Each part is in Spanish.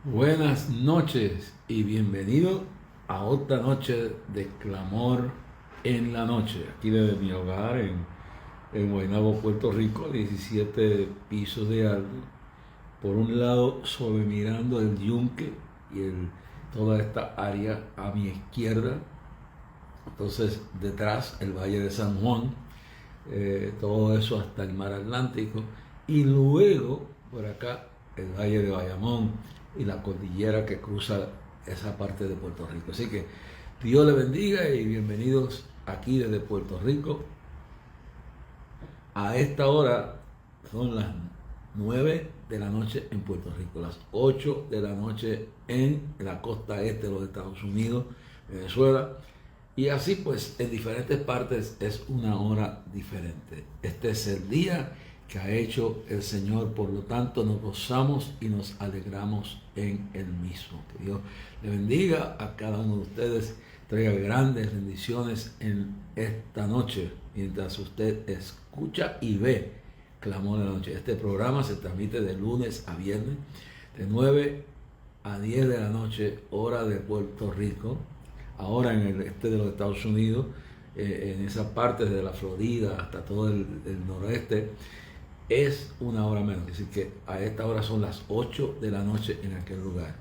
Buenas noches y bienvenido a otra noche de clamor en la noche, aquí desde mi hogar en Guaynabo, Puerto Rico, 17 pisos de alto. Por un lado, sobre mirando el Yunque y toda esta área a mi izquierda. Entonces, detrás el Valle de San Juan, todo eso hasta el mar Atlántico. Y luego, por acá, el Valle de Bayamón y la cordillera que cruza esa parte de Puerto Rico. Así que Dios le bendiga y bienvenidos aquí desde Puerto Rico. A esta hora son las 9 de la noche en Puerto Rico, las 8 de la noche en la costa este de los Estados Unidos, Venezuela. Y así pues en diferentes partes es una hora diferente. Este es el día que ha hecho el Señor, por lo tanto nos gozamos y nos alegramos en el mismo. Que Dios le bendiga a cada uno de ustedes, traiga grandes bendiciones en esta noche, mientras usted escucha y ve Clamor de la Noche. Este programa se transmite de lunes a viernes, de 9 a 10 de la noche, hora de Puerto Rico. Ahora en el este de los Estados Unidos, en esa parte de la Florida hasta todo el noroeste, es una hora menos. Es decir, que a esta hora son las 8 de la noche en aquel lugar.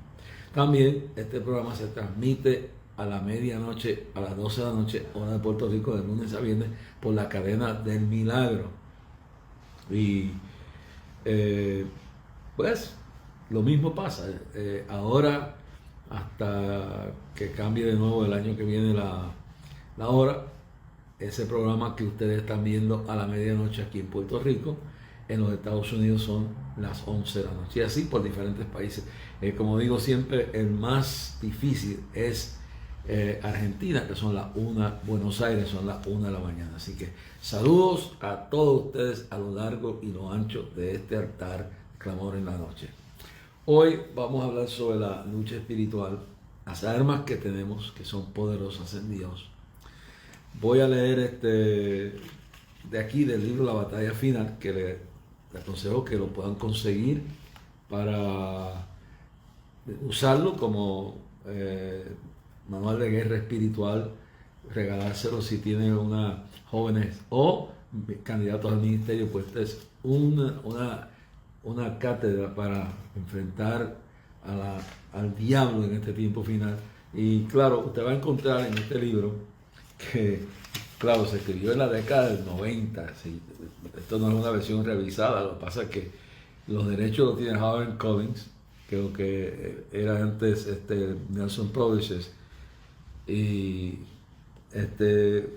También este programa se transmite a la medianoche, a las 12 de la noche, hora de Puerto Rico, de lunes a viernes, por la cadena del Milagro. Y pues lo mismo pasa. Ahora, hasta que cambie de nuevo el año que viene la hora, ese programa que ustedes están viendo a la medianoche aquí en Puerto Rico, en los Estados Unidos son las 11 de la noche. Y así por diferentes países. Como digo siempre, el más difícil es Argentina, que son las 1, Buenos Aires son las 1 de la mañana. Así que saludos a todos ustedes a lo largo y lo ancho de este altar Clamor en la Noche. Hoy vamos a hablar sobre la lucha espiritual, las armas que tenemos que son poderosas en Dios. Voy a leer de aquí del libro La Batalla Final, que les aconsejo que lo puedan conseguir para usarlo como manual de guerra espiritual, regalárselo si tienen una jóvenes o candidatos al ministerio, pues esta es una cátedra para enfrentar al diablo en este tiempo final. Y claro, usted va a encontrar en este libro que, claro, se escribió en la década del 90. ¿Sí? Esto no es una versión revisada, lo que pasa es que los derechos los tiene Harlan Collins, que lo que era antes Nelson Publishers. Y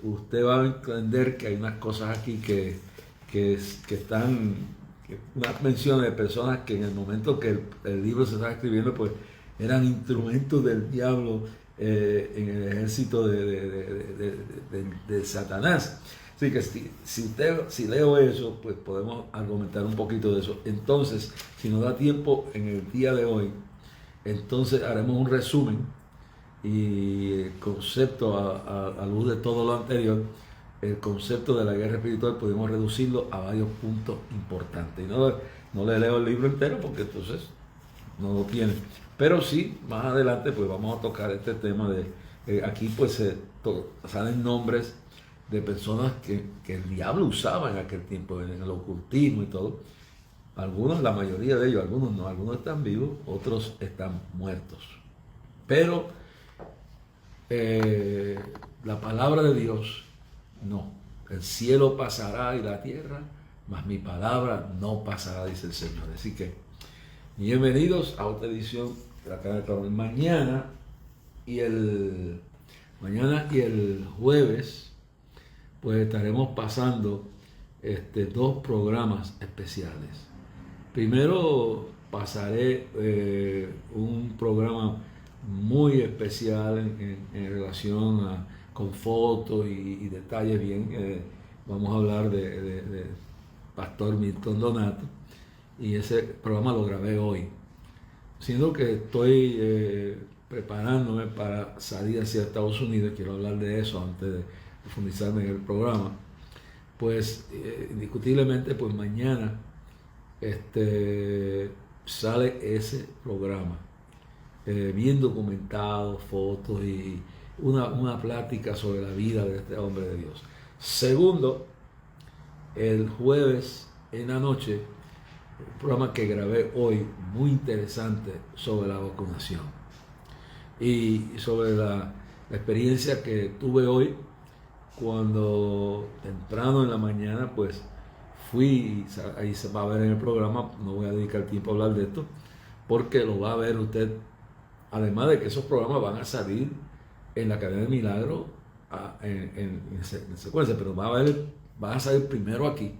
usted va a entender que hay unas cosas aquí que están, unas menciones de personas que en el momento que el libro se estaba escribiendo, pues eran instrumentos del diablo en el ejército de Satanás. Así que si leo eso, pues podemos argumentar un poquito de eso. Entonces, si nos da tiempo en el día de hoy, entonces haremos un resumen y el concepto a luz de todo lo anterior, el concepto de la guerra espiritual podemos reducirlo a varios puntos importantes. Y no le leo el libro entero porque entonces no lo tiene. Pero sí, más adelante pues vamos a tocar este tema de, aquí pues salen nombres de personas que el diablo usaba en aquel tiempo, en el ocultismo y todo. Algunos, la mayoría de ellos, algunos no, algunos están vivos, otros están muertos. Pero la palabra de Dios, no. El cielo pasará y la tierra, mas mi palabra no pasará, dice el Señor. Así que bienvenidos a otra edición de la Cadena de Clamor. Mañana y el jueves, pues estaremos pasando dos programas especiales. Primero pasaré un programa muy especial en relación con fotos y detalles bien. Vamos a hablar de Pastor Milton Donato, y ese programa lo grabé hoy, siendo que estoy preparándome para salir hacia Estados Unidos. Quiero hablar de eso antes de profundizarme en el programa. Pues indiscutiblemente pues mañana sale ese programa. bien documentado, fotos y una plática sobre la vida de este hombre de Dios. Segundo, el jueves en la noche, un programa que grabé hoy, muy interesante, sobre la vacunación y sobre la experiencia que tuve hoy cuando temprano en la mañana pues fui, ahí se va a ver en el programa, no voy a dedicar tiempo a hablar de esto, porque lo va a ver usted, además de que esos programas van a salir en la cadena de Milagro en secuencia, pero van a salir primero aquí,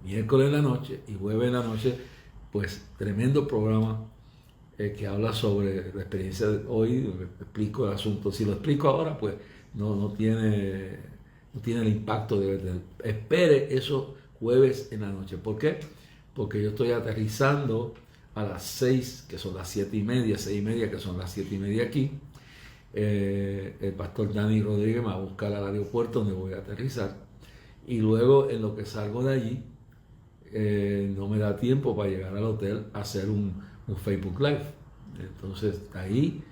miércoles en la noche y jueves en la noche, pues tremendo programa que habla sobre la experiencia de hoy. Explico el asunto. Si lo explico ahora, pues no tiene el impacto espere esos jueves en la noche. ¿Por qué? Porque yo estoy aterrizando a las 6, que son las 7:30, 6:30, que son las 7:30 aquí. El pastor Dani Rodríguez me va a buscar al aeropuerto donde voy a aterrizar. Y luego, en lo que salgo de allí, no me da tiempo para llegar al hotel a hacer un Facebook Live. Entonces ahí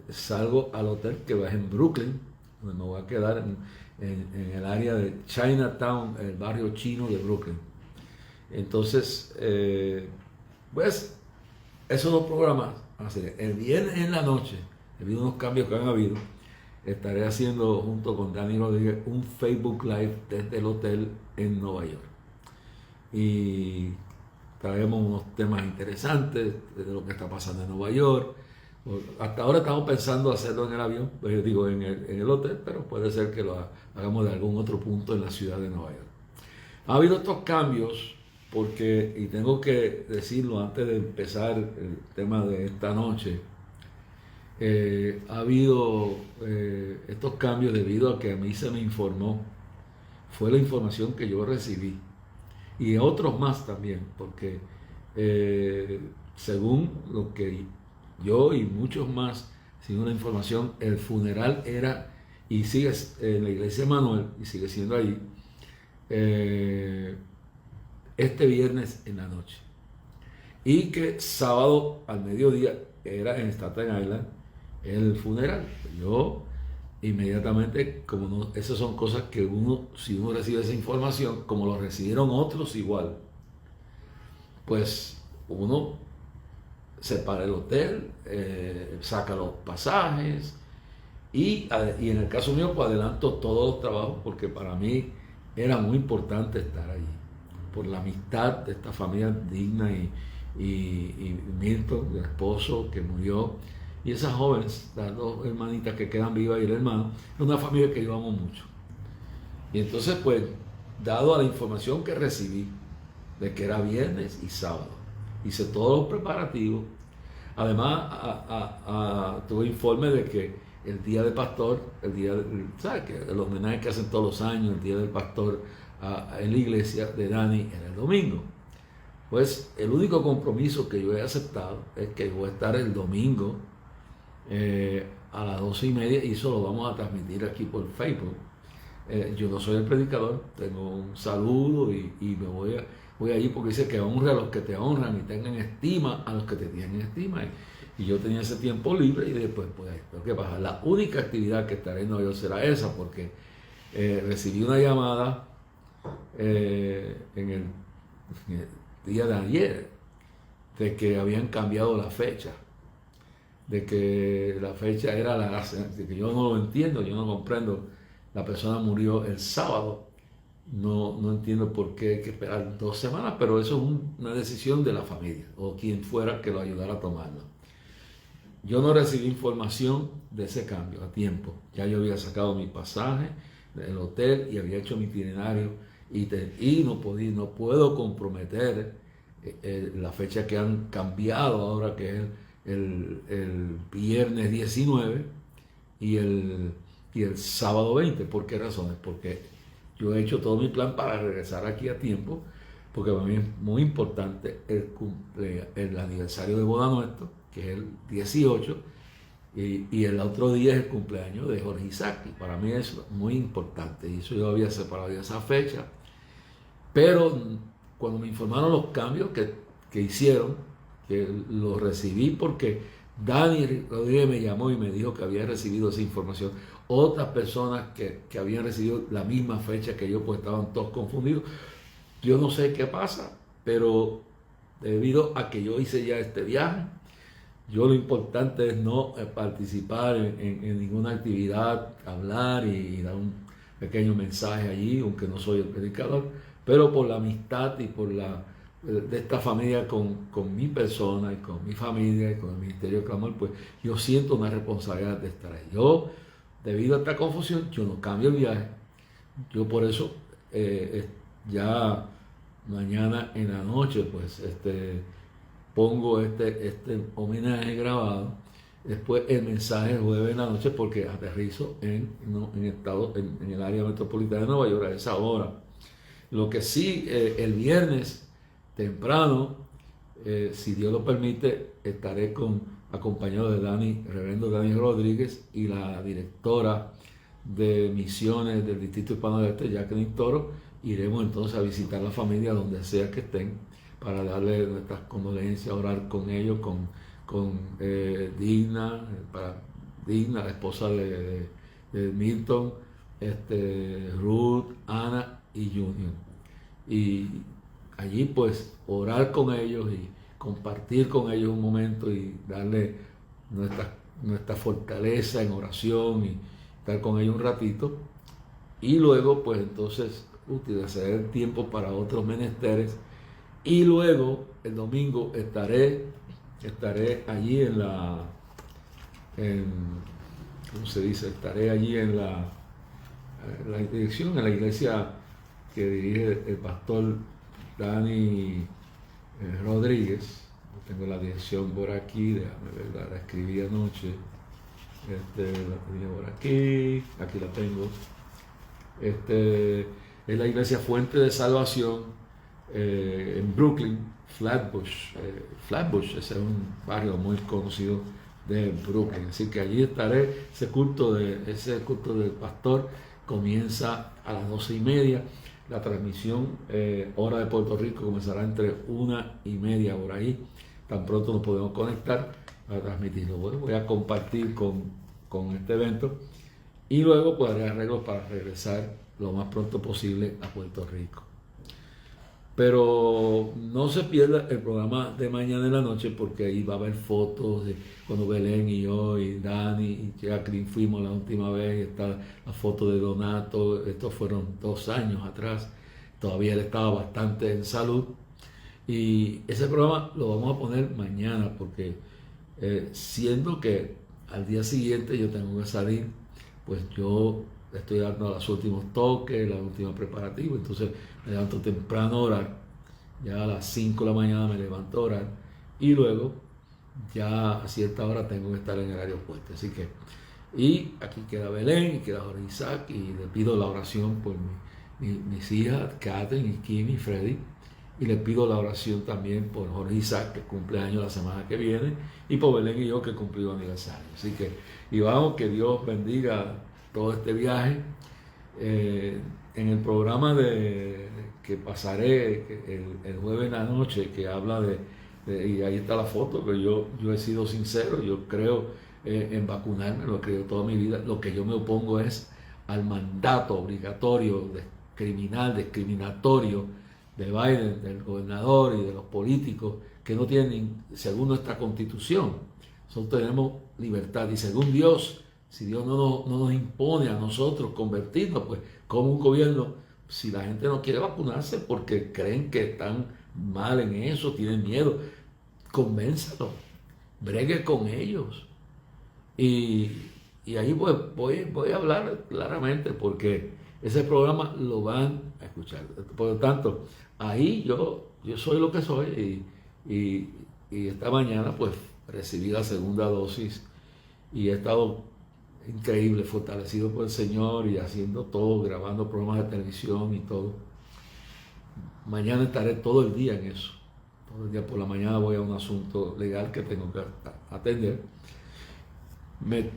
salgo al hotel que va en Brooklyn, donde me voy a quedar en el área de Chinatown, el barrio chino de Brooklyn. Entonces, pues esos dos programas van a ser el viernes en la noche, debido a unos cambios que han habido. Estaré haciendo junto con Dani Rodríguez un Facebook Live desde el hotel en Nueva York. Y traemos unos temas interesantes de lo que está pasando en Nueva York. Hasta ahora estamos pensando hacerlo en el avión, pues digo en el hotel, pero puede ser que lo hagamos de algún otro punto en la ciudad de Nueva York. Ha habido estos cambios porque, y tengo que decirlo antes de empezar el tema de esta noche, ha habido estos cambios debido a que a mí se me informó, fue la información que yo recibí, y otros más también, porque según lo que yo y muchos más, según la información, el funeral era, y sigue en la iglesia de Manuel, y sigue siendo ahí, este viernes en la noche. Y que sábado al mediodía era en Staten Island el funeral. Yo inmediatamente, como no, esas son cosas que si uno recibe esa información, como lo recibieron otros igual, pues uno separa el hotel, saca los pasajes y en el caso mío pues adelanto todos los trabajos porque para mí era muy importante estar allí por la amistad de esta familia digna y Milton, el esposo que murió, y esas jóvenes, las dos hermanitas que quedan vivas y el hermano, es una familia que yo amo mucho. Y entonces pues, dado a la información que recibí de que era viernes y sábado, hice todos los preparativos. Además, tuve informe de que el día del pastor, ¿sabes? Que el homenaje que hacen todos los años, el día del pastor en la iglesia de Dani era el domingo. Pues el único compromiso que yo he aceptado es que voy a estar el domingo a las 12:30 y eso lo vamos a transmitir aquí por Facebook. Yo no soy el predicador, tengo un saludo y me voy allí porque dice que honre a los que te honran y tengan estima a los que te tienen estima. Y yo tenía ese tiempo libre y después, pues, ¿qué pasa? La única actividad que estaré en Nueva York será esa porque recibí una llamada en el día de ayer de que habían cambiado la fecha, de que la fecha era de que yo no lo entiendo, yo no comprendo. La persona murió el sábado, no entiendo por qué hay que esperar 2 semanas, pero eso es una decisión de la familia o quien fuera que lo ayudara a tomarlo. Yo no recibí información de ese cambio a tiempo, ya yo había sacado mi pasaje del hotel y había hecho mi itinerario y no puedo comprometer la fecha que han cambiado ahora, que es el viernes 19 y el sábado 20. ¿Por qué razones? Porque yo he hecho todo mi plan para regresar aquí a tiempo, porque para mí es muy importante el aniversario de boda nuestro, que es el 18, y el otro día es el cumpleaños de Jorge Isaac, y para mí es muy importante, y eso yo había separado ya esa fecha, pero cuando me informaron los cambios que hicieron, que lo recibí porque Dani Rodríguez me llamó y me dijo que había recibido esa información. Otras personas que habían recibido la misma fecha que yo, pues estaban todos confundidos. Yo no sé qué pasa, pero debido a que yo hice ya este viaje, yo lo importante es no participar en ninguna actividad, hablar y dar un pequeño mensaje allí, aunque no soy el predicador, pero por la amistad y por de esta familia con mi persona y con mi familia y con el Ministerio de Clamor, pues yo siento una responsabilidad de estar ahí. Yo, debido a esta confusión, yo no cambio el viaje. Yo por eso ya mañana en la noche, pues pongo este homenaje grabado. Después el mensaje el jueves en la noche porque aterrizo en el área metropolitana de Nueva York a esa hora. Lo que sí, el viernes temprano, si Dios lo permite, estaré acompañado de reverendo Dani Rodríguez y la directora de misiones del Distrito Hispano del Este, Jacqueline Toro. Iremos entonces a visitar la familia donde sea que estén para darle nuestras condolencias, orar con ellos, con Digna, la esposa de Milton, Ruth, Ana y Junior. Y allí pues orar con ellos y compartir con ellos un momento y darle nuestra fortaleza en oración y estar con ellos un ratito. Y luego pues entonces utilizar el tiempo para otros menesteres. Y luego el domingo estaré allí ¿cómo se dice? Estaré allí en la dirección, en la iglesia que dirige el pastor Dani Rodríguez. Tengo la dirección por aquí, déjame ver, la escribí anoche. La tenía por aquí la tengo. Es la iglesia Fuente de Salvación en Brooklyn, Flatbush. Flatbush, ese es un barrio muy conocido de Brooklyn. Así que allí estaré. Ese culto del pastor comienza a las 12:30. La transmisión, hora de Puerto Rico, comenzará entre 1:30 por ahí. Tan pronto nos podemos conectar para transmitirlo. Bueno, voy a compartir con este evento y luego pues haré arreglos para regresar lo más pronto posible a Puerto Rico. Pero no se pierda el programa de mañana en la noche porque ahí va a haber fotos de cuando Belén y yo y Dani y Jacqueline fuimos la última vez. Y está la foto de Donato. Estos fueron 2 años atrás. Todavía él estaba bastante en salud. Y ese programa lo vamos a poner mañana porque siendo que al día siguiente yo tengo que salir, pues yo estoy dando los últimos toques, la última preparativa, entonces me levanto temprano a orar, ya a las 5 de la mañana me levanto a orar y luego ya a cierta hora tengo que estar en el aeropuerto, así que y aquí queda Belén y queda Jorge Isaac y le pido la oración por mis hijas Catherine y Kim y Freddy y le pido la oración también por Jorge Isaac que cumple años la semana que viene y por Belén y yo que cumplimos aniversario, así que y vamos, que Dios bendiga todo este viaje. En el programa que pasaré el jueves en la noche, que habla y ahí está la foto, que yo he sido sincero, yo creo en vacunarme, lo he creído toda mi vida. Lo que yo me opongo es al mandato obligatorio, discriminatorio de Biden, del gobernador y de los políticos, que no tienen, según nuestra constitución, nosotros tenemos libertad y según Dios, si Dios no nos impone a nosotros convertirnos, pues como un gobierno, si la gente no quiere vacunarse porque creen que están mal en eso, tienen miedo, convénzalo, bregue con ellos. Y ahí pues voy a hablar claramente porque ese programa lo van a escuchar. Por lo tanto, ahí yo soy lo que soy y esta mañana pues recibí la segunda dosis y he estado increíble, fortalecido por el Señor y haciendo todo, grabando programas de televisión y todo. Mañana estaré todo el día en eso. Todo el día por la mañana voy a un asunto legal que tengo que atender. Me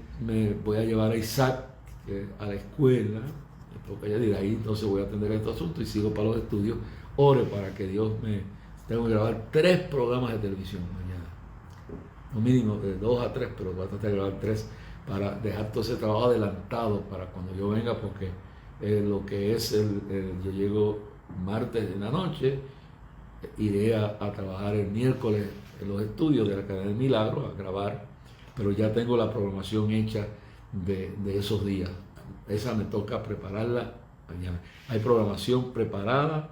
voy a llevar a Isaac a la escuela, porque ella dirá ahí, entonces voy a atender este asunto y sigo para los estudios. Ore para que Dios tengo que grabar 3 programas de televisión mañana. no mínimo de 2 a 3, pero voy a tratar de grabar 3 para dejar todo ese trabajo adelantado para cuando yo venga, porque lo que es yo llego martes en la noche, iré a trabajar el miércoles en los estudios de la Academia del Milagro, a grabar, pero ya tengo la programación hecha de esos días. Esa me toca prepararla mañana. Hay programación preparada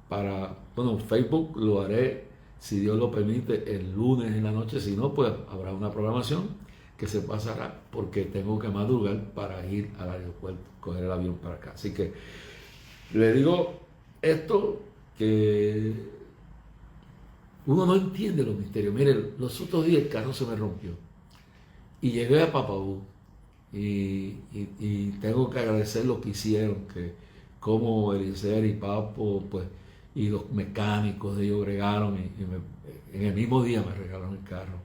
para, bueno, Facebook lo haré, si Dios lo permite, el lunes en la noche. Si no, pues habrá una programación que se pasará porque tengo que madrugar para ir al aeropuerto, coger el avión para acá. Así que le digo esto, que uno no entiende los misterios. Mire, los otros días el carro se me rompió y llegué a Papabú y tengo que agradecer lo que hicieron, que como Eliezer y Papo, pues, y los mecánicos de ellos bregaron en el mismo día me regalaron el carro.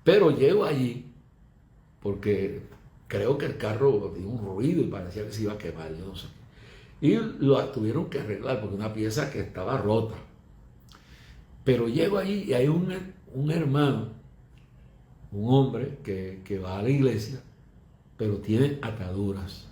Pero llego allí porque creo que el carro dio un ruido y parecía que se iba a quemar, yo no sé. Y lo tuvieron que arreglar porque una pieza que estaba rota. Pero llego allí y hay un hermano, un hombre que va a la iglesia, pero tiene ataduras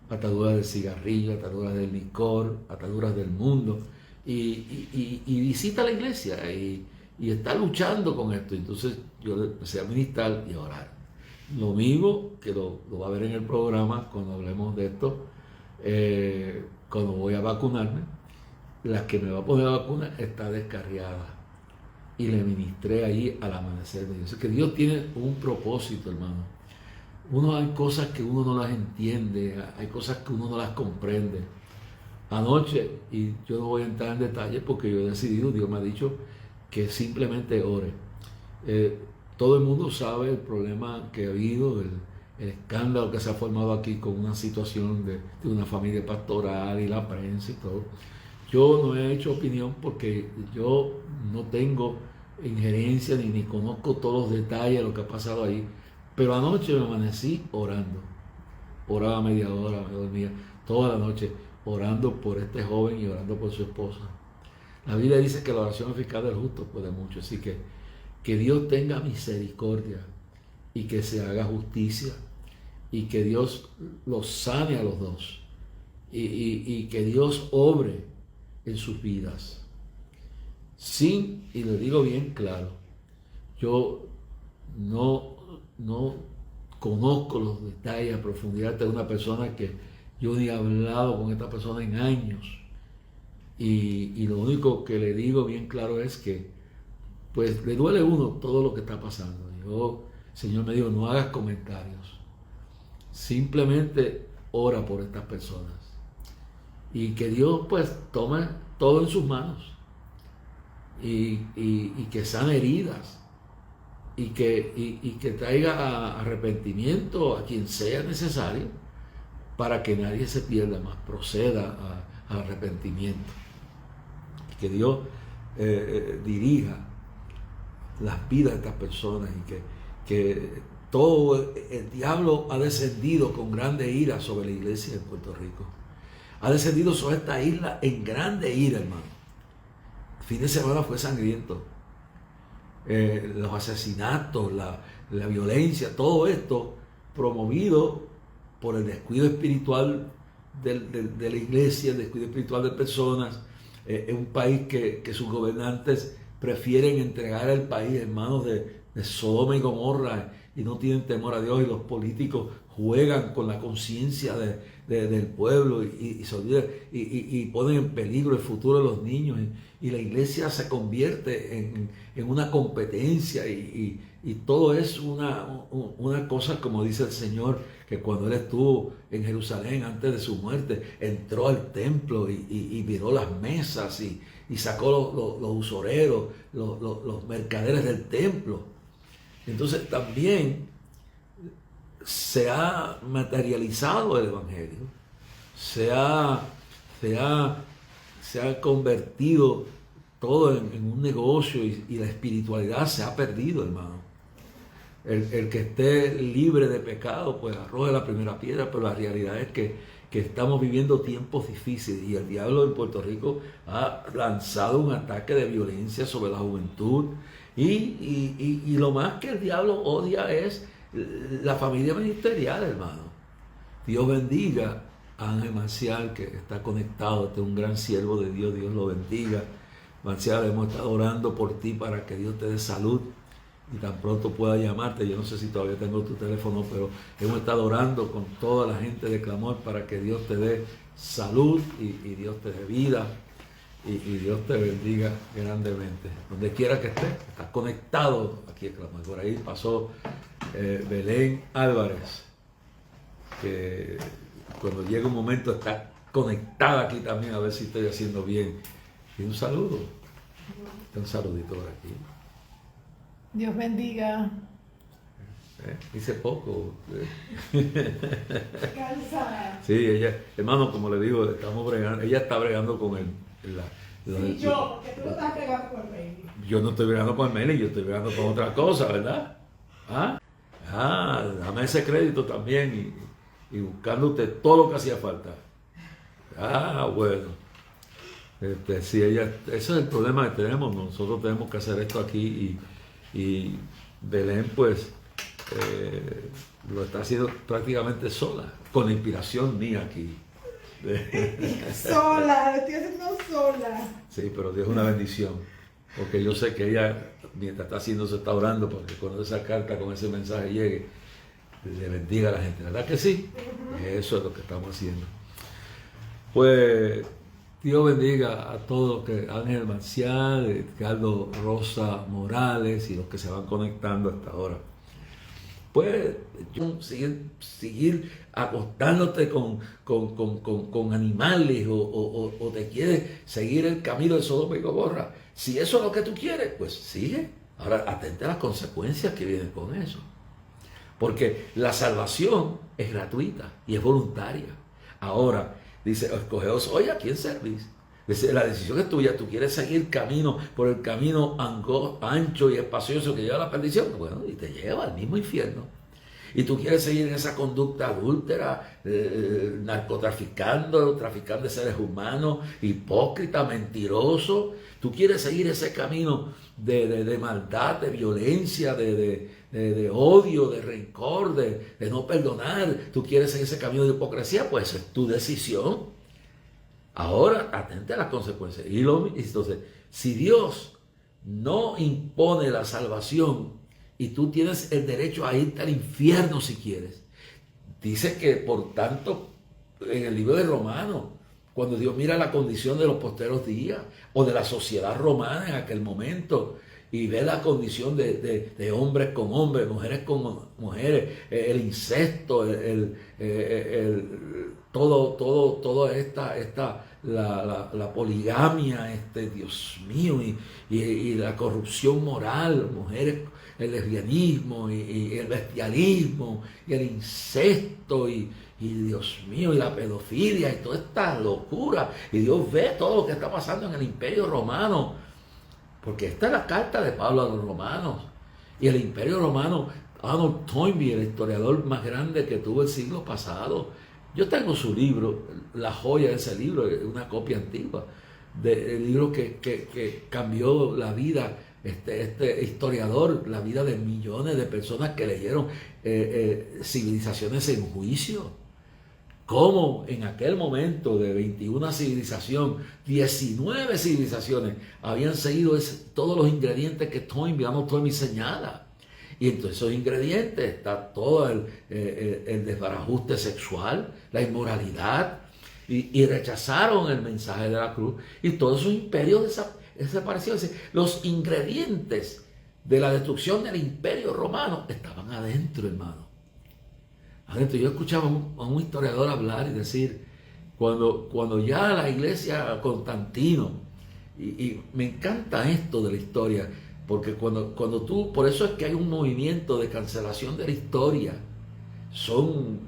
del cigarrillo, ataduras del licor, ataduras del mundo, y visita la iglesia y está luchando con esto. Entonces yo le empecé a ministrar y a orar. Lo mismo que lo va a ver en el programa cuando hablemos de esto, cuando voy a vacunarme. La que me va a poner la vacuna está descarriada y le ministré ahí al amanecer de Dios. Es que Dios tiene un propósito, hermano. Hay cosas que uno no las entiende, hay cosas que uno no las comprende. Anoche, y yo no voy a entrar en detalle porque yo he decidido, Dios me ha dicho que simplemente ore. Todo el mundo sabe el problema que ha habido, el escándalo que se ha formado aquí con una situación de una familia pastoral y la prensa y todo. Yo no he hecho opinión porque yo no tengo injerencia ni conozco todos los detalles de lo que ha pasado ahí. Pero anoche me amanecí orando. Oraba media hora, me dormía toda la noche orando por este joven y orando por su esposa. La Biblia dice que la oración eficaz del justo puede mucho. Así que Dios tenga misericordia y que se haga justicia y que Dios los sane a los dos y que Dios obre en sus vidas. Y le digo bien claro, yo no conozco los detalles a profundidad de una persona que yo ni he hablado con esta persona en años, y lo único que le digo bien claro es que pues le duele a uno todo lo que está pasando. El Señor me dijo, no hagas comentarios, simplemente ora por estas personas y que Dios pues tome todo en sus manos y que sane heridas y que traiga arrepentimiento a quien sea necesario para que nadie se pierda más, proceda al arrepentimiento. Y que Dios dirija las vidas de estas personas y que todo el diablo ha descendido con grande ira sobre la iglesia de Puerto Rico. Ha descendido sobre esta isla en grande ira, hermano. El fin de semana fue sangriento. Los asesinatos, la violencia, todo esto promovido por el descuido espiritual de la iglesia, el descuido espiritual de personas. Es un país que sus gobernantes prefieren entregar el país en manos de Sodoma y Gomorra y no tienen temor a Dios, y los políticos juegan con la conciencia del pueblo y ponen en peligro el futuro de los niños, y la iglesia se convierte en una competencia y todo es una cosa, como dice el Señor, que cuando Él estuvo en Jerusalén antes de su muerte, entró al templo y miró las mesas y sacó los usureros, los mercaderes del templo. Entonces también se ha materializado el Evangelio, se ha convertido todo en un negocio y la espiritualidad se ha perdido, hermano. El que esté libre de pecado, pues arroje la primera piedra, pero la realidad es que que estamos viviendo tiempos difíciles y el diablo en Puerto Rico ha lanzado un ataque de violencia sobre la juventud y lo más que el diablo odia es la familia ministerial, hermano. Dios bendiga a Ángel Marcial, que está conectado, este es un gran siervo de Dios, Dios lo bendiga. Marcial, hemos estado orando por ti para que Dios te dé salud y tan pronto pueda llamarte. Yo no sé si todavía tengo tu teléfono, pero hemos estado orando con toda la gente de Clamor para que Dios te dé salud y Dios te dé vida y Dios te bendiga grandemente. Donde quiera que estés, estás conectado aquí a Clamor. Por ahí pasó Belén Álvarez, que cuando llega un momento está conectada aquí también, a ver si estoy haciendo bien. Y un saludo, un saludito por aquí. Dios bendiga. Hice poco. Cansada. Sí, ella, hermano, como le digo, estamos bregando, ella está bregando con Sí, yo, porque tú no estás bregando con el mail. Yo no estoy bregando con el mail, yo estoy bregando con otra cosa, ¿verdad? Dame ese crédito también y buscándote todo lo que hacía falta. Bueno. Sí, ese es el problema que tenemos. Nosotros tenemos que hacer esto aquí y Belén pues lo está haciendo prácticamente sola, con la inspiración mía aquí. Sola, lo estoy haciendo sola. Sí, pero Dios es una bendición, porque yo sé que ella, mientras está haciendo eso, está orando, porque cuando esa carta con ese mensaje llegue, le bendiga a la gente, ¿verdad que sí? Eso es lo que estamos haciendo. Pues Dios bendiga a todos, que Ángel Marcial, Ricardo Rosa Morales y los que se van conectando hasta ahora. Pues seguir acostándote con animales o te quieres seguir el camino de Sodoma y Gomorra. Si eso es lo que tú quieres, pues sigue. Ahora atente a las consecuencias que vienen con eso. Porque la salvación es gratuita y es voluntaria. Ahora, dice, escogeos hoy a quién servís. Dice, la decisión es tuya. Tú quieres seguir por el camino ancho y espacioso que lleva a la perdición. Bueno, y te lleva al mismo infierno. Y tú quieres seguir en esa conducta adúltera, narcotraficando, traficando de seres humanos, hipócrita, mentiroso. Tú quieres seguir ese camino de maldad, de violencia, de odio, de rencor, de no perdonar. Tú quieres seguir ese camino de hipocresía, pues es tu decisión. Ahora, atente a las consecuencias. Entonces, si Dios no impone la salvación y tú tienes el derecho a irte al infierno si quieres, dice que, por tanto, en el libro de Romanos, cuando Dios mira la condición de los posteros días o de la sociedad romana en aquel momento y ve la condición de hombres con hombres, mujeres con mujeres, el incesto, toda la poligamia, Dios mío, y la corrupción moral, mujeres, el lesbianismo y el bestialismo y el incesto y Dios mío, y la pedofilia y toda esta locura, y Dios ve todo lo que está pasando en el Imperio Romano, porque esta es la carta de Pablo a los romanos, y el Imperio Romano, Arnold Toynbee, el historiador más grande que tuvo el siglo pasado, yo tengo su libro, la joya de ese libro, una copia antigua del libro que cambió la vida, este historiador, la vida de millones de personas que leyeron Civilizaciones en Juicio. Cómo en aquel momento de 21 civilizaciones, 19 civilizaciones habían seguido todos los ingredientes que Arnold Toynbee señala. Y entre esos ingredientes está todo el desbarajuste sexual, la inmoralidad, y rechazaron el mensaje de la cruz, y todos esos imperios desaparecieron. Los ingredientes de la destrucción del Imperio Romano estaban adentro, hermano. Adentro. Yo escuchaba a un historiador hablar y decir, cuando ya la iglesia Constantino, y me encanta esto de la historia, porque cuando tú, por eso es que hay un movimiento de cancelación de la historia, son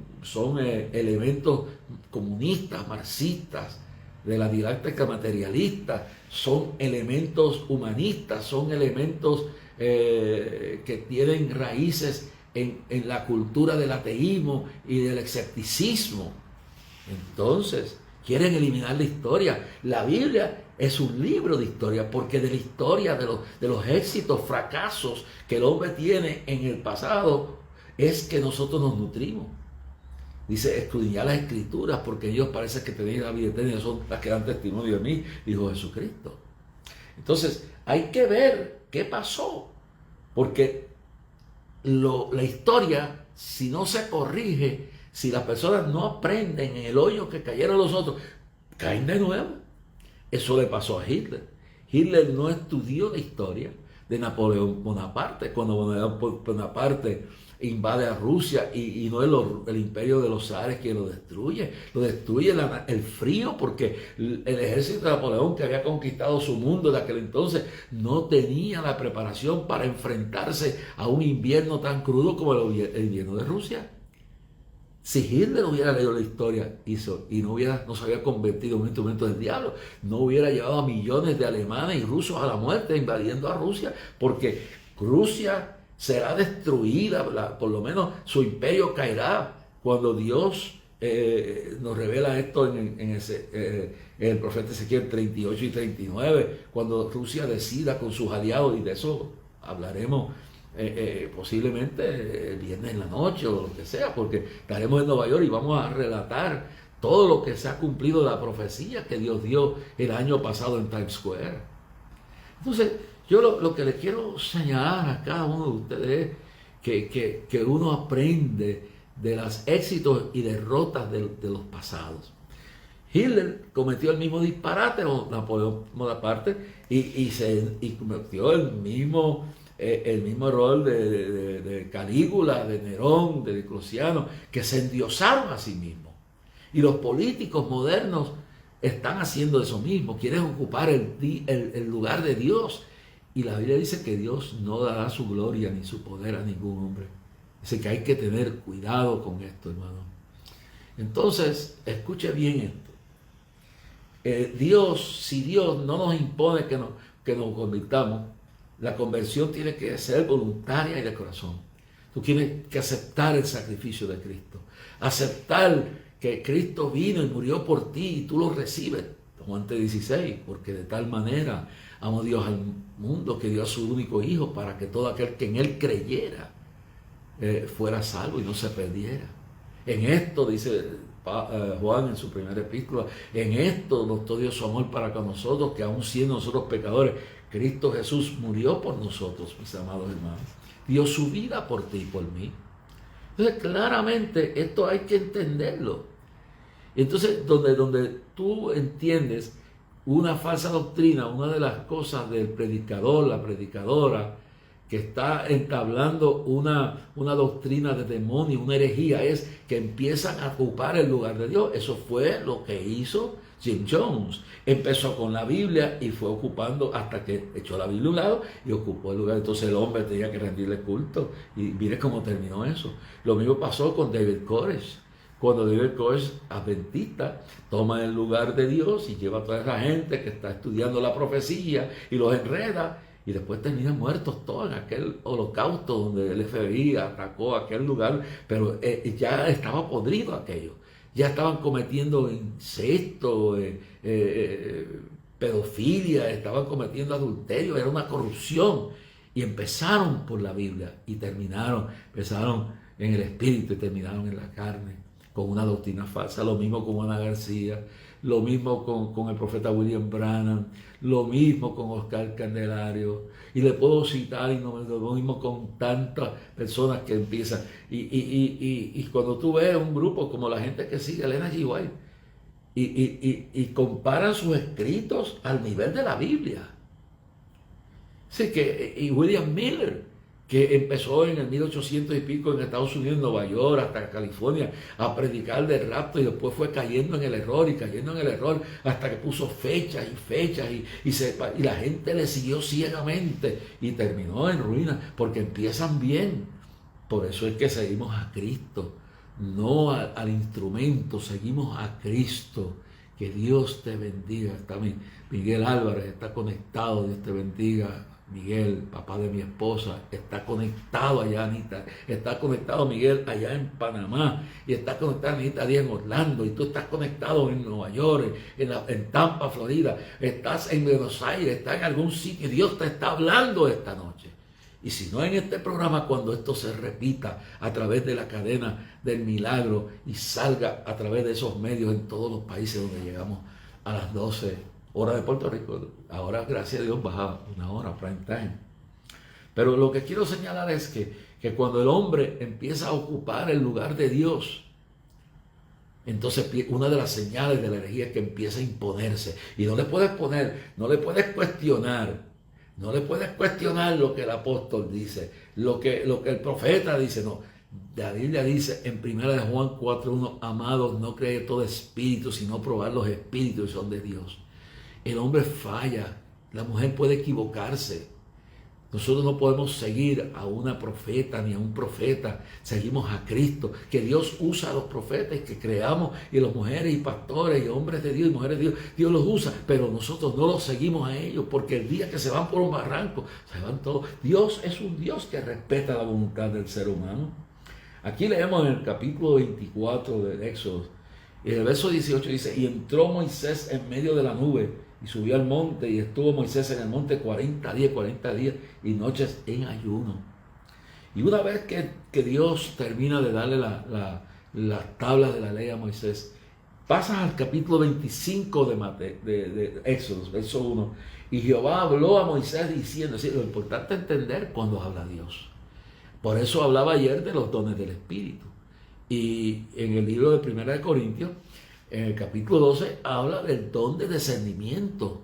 elementos comunistas, marxistas, de la didáctica materialista, son elementos humanistas, son elementos que tienen raíces en la cultura del ateísmo y del escepticismo. Entonces, quieren eliminar la historia. La Biblia es un libro de historia, porque de la historia, de los éxitos, fracasos que el hombre tiene en el pasado, es que nosotros nos nutrimos. Dice, escudriñad las Escrituras, porque ellos parece que tenéis la vida eterna, son las que dan testimonio de mí, dijo Jesucristo. Entonces, hay que ver qué pasó, porque la historia, si no se corrige, si las personas no aprenden en el hoyo que cayeron los otros, caen de nuevo. Eso le pasó a Hitler. Hitler no estudió la historia de Napoleón Bonaparte. Cuando Napoleón Bonaparte invade a Rusia y no es el imperio de los zares quien lo destruye el frío, porque el ejército de Napoleón, que había conquistado su mundo de aquel entonces, no tenía la preparación para enfrentarse a un invierno tan crudo como el invierno de Rusia. Si Hitler hubiera leído la historia y no se había convertido en un instrumento del diablo, no hubiera llevado a millones de alemanes y rusos a la muerte invadiendo a Rusia, porque Rusia será destruida, por lo menos su imperio caerá cuando Dios nos revela esto en el profeta Ezequiel 38 y 39, cuando Rusia decida con sus aliados, y de eso hablaremos posiblemente el viernes en la noche o lo que sea, porque estaremos en Nueva York y vamos a relatar todo lo que se ha cumplido de la profecía que Dios dio el año pasado en Times Square. Entonces, yo lo que les quiero señalar a cada uno de ustedes es que uno aprende de los éxitos y derrotas de los pasados. Hitler cometió el mismo disparate, o Napoleón Bonaparte, y cometió el mismo error de Calígula, de Nerón, de Diocleciano, que se endiosaron a sí mismos. Y los políticos modernos están haciendo eso mismo, quieren ocupar el lugar de Dios. Y la Biblia dice que Dios no dará su gloria ni su poder a ningún hombre. Dice que hay que tener cuidado con esto, hermano. Entonces, escuche bien esto. Si Dios no nos impone que nos convirtamos, la conversión tiene que ser voluntaria y de corazón. Tú tienes que aceptar el sacrificio de Cristo. Aceptar que Cristo vino y murió por ti y tú lo recibes. Juan 16, porque de tal manera amó Dios al mundo que dio a su único Hijo para que todo aquel que en Él creyera fuera salvo y no se perdiera. En esto, dice Juan en su primera epístola, en esto mostró Dios su amor para con nosotros, que aun siendo nosotros pecadores, Cristo Jesús murió por nosotros, mis amados hermanos. Dio su vida por ti y por mí. Entonces, claramente, esto hay que entenderlo. Entonces, donde tú entiendes una falsa doctrina, una de las cosas del predicador, la predicadora, que está entablando una doctrina de demonio, una herejía, es que empiezan a ocupar el lugar de Dios. Eso fue lo que hizo Jim Jones. Empezó con la Biblia y fue ocupando hasta que echó la Biblia a un lado y ocupó el lugar. Entonces el hombre tenía que rendirle culto. Y mire cómo terminó eso. Lo mismo pasó con David Koresh. Cuando David Koresh, adventista, toma el lugar de Dios y lleva a toda esa gente que está estudiando la profecía y los enreda, y después terminan muertos todos en aquel holocausto donde el FBI atacó aquel lugar, pero ya estaba podrido aquello. Ya estaban cometiendo incesto, pedofilia, estaban cometiendo adulterio, era una corrupción. Y empezaron por la Biblia y empezaron en el espíritu y terminaron en la carne, con una doctrina falsa. Lo mismo con Ana García, lo mismo con el profeta William Branham, lo mismo con Oscar Candelario, y le puedo citar y no lo mismo con tantas personas que empiezan. Y cuando tú ves un grupo como la gente que sigue Elena G. White y comparan sus escritos al nivel de la Biblia. Así que, y William Miller, que empezó en el 1800 y pico en Estados Unidos, en Nueva York, hasta California, a predicar del rapto, y después fue cayendo en el error hasta que puso fechas y fechas y la gente le siguió ciegamente y terminó en ruina, porque empiezan bien. Por eso es que seguimos a Cristo, no al instrumento, seguimos a Cristo. Que Dios te bendiga. Está Miguel Álvarez, está conectado. Dios te bendiga, Miguel, papá de mi esposa, está conectado allá, Anita, está conectado Miguel allá en Panamá, y está conectado Anita Díaz en Orlando, y tú estás conectado en Nueva York, en Tampa, Florida, estás en Buenos Aires, estás en algún sitio, y Dios te está hablando esta noche. Y si no en este programa, cuando esto se repita a través de la cadena del milagro y salga a través de esos medios en todos los países donde llegamos a las 12 horas de Puerto Rico. Ahora, gracias a Dios, baja una hora, prime time. Pero lo que quiero señalar es que cuando el hombre empieza a ocupar el lugar de Dios, entonces una de las señales de la herejía es que empieza a imponerse. Y no le puedes poner, no le puedes cuestionar. No le puedes cuestionar lo que el apóstol dice, lo que el profeta dice, no. La Biblia dice en 1 Juan 4:1, amados, no creed todo espíritu, sino probar los espíritus y son de Dios. El hombre falla, la mujer puede equivocarse. Nosotros no podemos seguir a una profeta ni a un profeta, seguimos a Cristo, que Dios usa a los profetas que creamos, y las mujeres y pastores y hombres de Dios y mujeres de Dios, Dios los usa, pero nosotros no los seguimos a ellos, porque el día que se van por un barranco, se van todos. Dios es un Dios que respeta la voluntad del ser humano. Aquí leemos en el capítulo 24 del Éxodo, y en el verso 18 dice, y entró Moisés en medio de la nube, y subió al monte, y estuvo Moisés en el monte 40 días y noches en ayuno. Y una vez que Dios termina de darle las tablas de la ley a Moisés, pasas al capítulo 25 de Éxodo, verso 1. Y Jehová habló a Moisés diciendo, es decir, lo importante es entender cuando habla Dios. Por eso hablaba ayer de los dones del Espíritu. Y en el libro de 1 Corintios, en el capítulo 12, habla del don de discernimiento.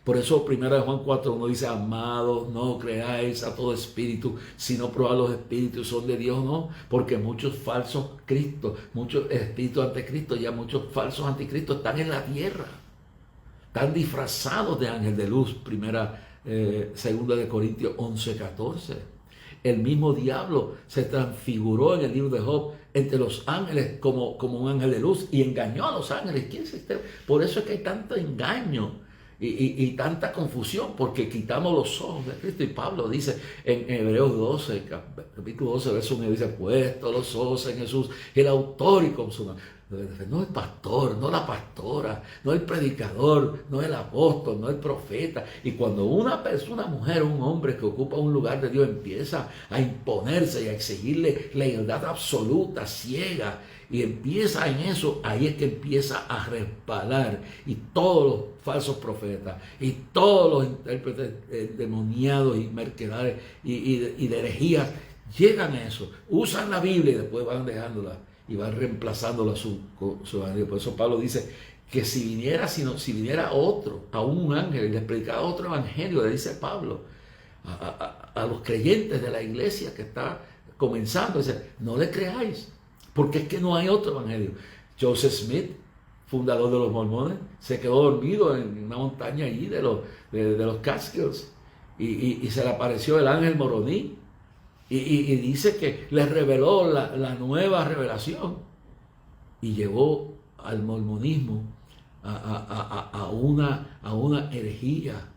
Por eso 1 Juan 4:1 dice, amados, no creáis a todo espíritu, sino probad los espíritus son de Dios, no, porque muchos falsos cristos, muchos espíritus anticristos, ya muchos falsos anticristos están en la tierra, están disfrazados de ángel de luz. Segunda de Corintios 11:14. El mismo diablo se transfiguró en el libro de Job entre los ángeles como un ángel de luz y engañó a los ángeles. ¿Quién es este? Por eso es que hay tanto engaño y tanta confusión, porque quitamos los ojos de Cristo. Y Pablo dice en Hebreos 12, capítulo 12, verso 1, dice, puesto los ojos en Jesús, el autor y consumador. No el pastor, no la pastora, no el predicador, no el apóstol, no el profeta. Y cuando una persona, mujer o un hombre que ocupa un lugar de Dios empieza a imponerse y a exigirle lealtad absoluta, ciega, y empieza en eso, ahí es que empieza a resbalar. Y todos los falsos profetas y todos los intérpretes demoniados y mercaderes y de herejías llegan a eso, usan la Biblia y después van dejándola y van reemplazándola a su evangelio. Por eso Pablo dice que si viniera otro, a un ángel, y les predicaba otro evangelio, le dice Pablo a los creyentes de la iglesia que está comenzando, dice, no le creáis, porque es que no hay otro evangelio. Joseph Smith, fundador de los mormones, se quedó dormido en una montaña allí de los Catskills, y se le apareció el ángel Moroní, y dice que le reveló la nueva revelación, y llevó al mormonismo a una herejía.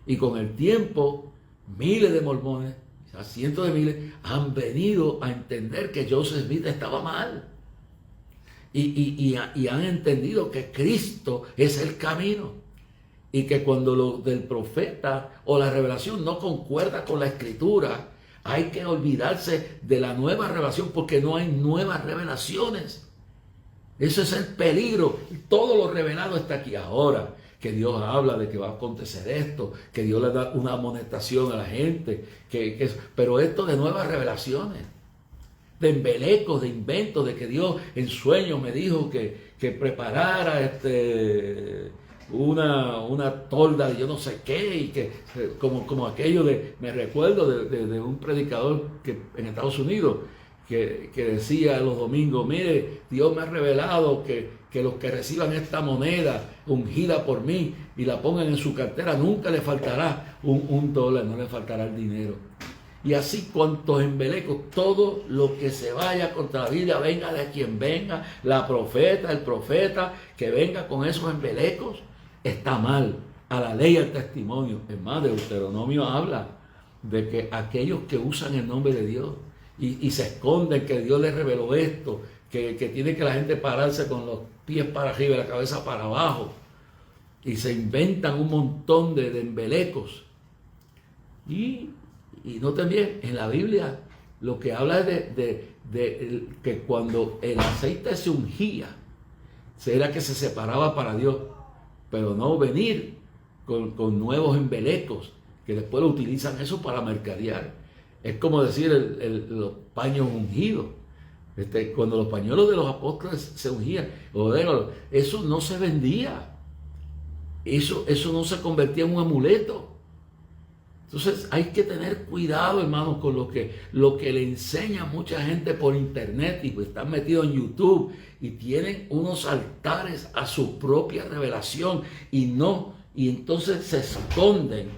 Y con el tiempo, miles de mormones, cientos de miles, han venido a entender que Joseph Smith estaba mal. Y han entendido que Cristo es el camino. Y que cuando lo del profeta o la revelación no concuerda con la escritura, hay que olvidarse de la nueva revelación, porque no hay nuevas revelaciones. Ese es el peligro. Todo lo revelado está aquí ahora. Que Dios habla de que va a acontecer esto, que Dios le da una amonestación a la gente, pero esto de nuevas revelaciones, de embelecos, de inventos, de que Dios en sueños me dijo que preparara una tolda de yo no sé qué, y que como aquello me recuerdo de un predicador en Estados Unidos que decía los domingos, mire, Dios me ha revelado que los que reciban esta moneda ungida por mí y la pongan en su cartera, nunca le faltará un dólar, no le faltará el dinero. Y así cuantos embelecos, todo lo que se vaya contra la Biblia, venga de quien venga, la profeta, el profeta, que venga con esos embelecos, está mal. a la ley y al testimonio. Es más, Deuteronomio habla de que aquellos que usan el nombre de Dios y se esconden que Dios les reveló esto, que tiene que la gente pararse con los pies para arriba y la cabeza para abajo, y se inventan un montón de embelecos. Y noten bien, en la Biblia lo que habla es de que cuando el aceite se ungía, era que se separaba para Dios, pero no venir con nuevos embelecos que después lo utilizan eso para mercadear. Es como decir los paños ungidos. Cuando los pañuelos de los apóstoles se ungían, eso no se vendía. Eso no se convertía en un amuleto. Entonces hay que tener cuidado, hermanos, con lo que le enseña mucha gente por internet, y pues están metidos en YouTube y tienen unos altares a su propia revelación y entonces se esconden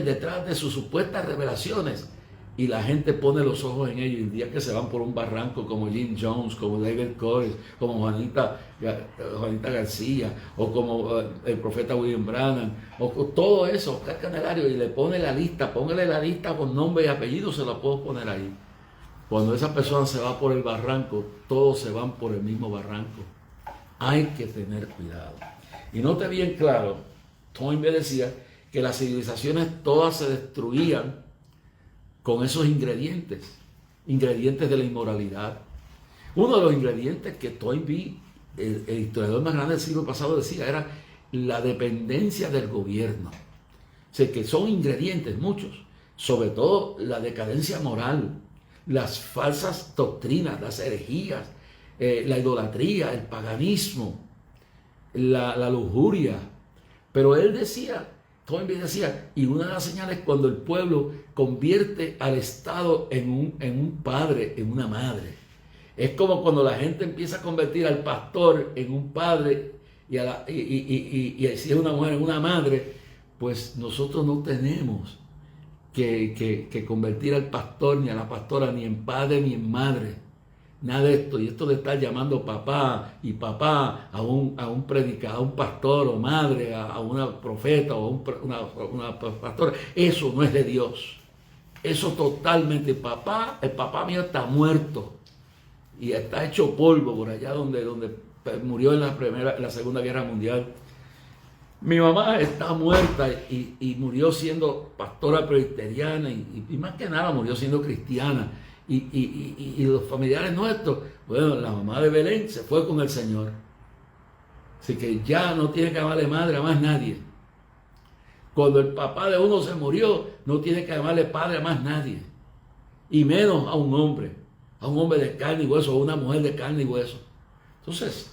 detrás de sus supuestas revelaciones, y la gente pone los ojos en ellos. Y el día que se van por un barranco como Jim Jones, como David Cory, como Juanita García, o como el profeta William Branham, o todo eso, Oscar Candelario, y le pone la lista, póngale la lista con nombre y apellido, se la puedo poner ahí. Cuando esa persona se va por el barranco, todos se van por el mismo barranco. Hay que tener cuidado. Y note bien claro, Toynbee decía que las civilizaciones todas se destruían con esos ingredientes de la inmoralidad. Uno de los ingredientes que Toynbee, el historiador más grande del siglo pasado, decía era la dependencia del gobierno. O sea, que son ingredientes muchos, sobre todo la decadencia moral, las falsas doctrinas, las herejías, la idolatría, el paganismo, la lujuria. Pero él decía, Toynbee decía, y una de las señales es cuando el pueblo convierte al Estado en un padre, en una madre. Es como cuando la gente empieza a convertir al pastor en un padre y si es una mujer en una madre. Pues nosotros no tenemos que convertir al pastor ni a la pastora ni en padre ni en madre. Nada de esto. Y esto de estar llamando papá a un predicador, a un pastor o madre, a una profeta o una pastora, eso no es de Dios. Eso totalmente. El papá mío está muerto y está hecho polvo por allá donde murió en la Segunda Guerra Mundial. Mi mamá está muerta y murió siendo pastora presbiteriana y más que nada murió siendo cristiana. Y los familiares nuestros, bueno, la mamá de Belén se fue con el Señor. Así que ya no tiene que llamarle madre a más nadie. Cuando el papá de uno se murió, no tiene que llamarle padre a más nadie. Y menos a un hombre de carne y hueso, o una mujer de carne y hueso. Entonces,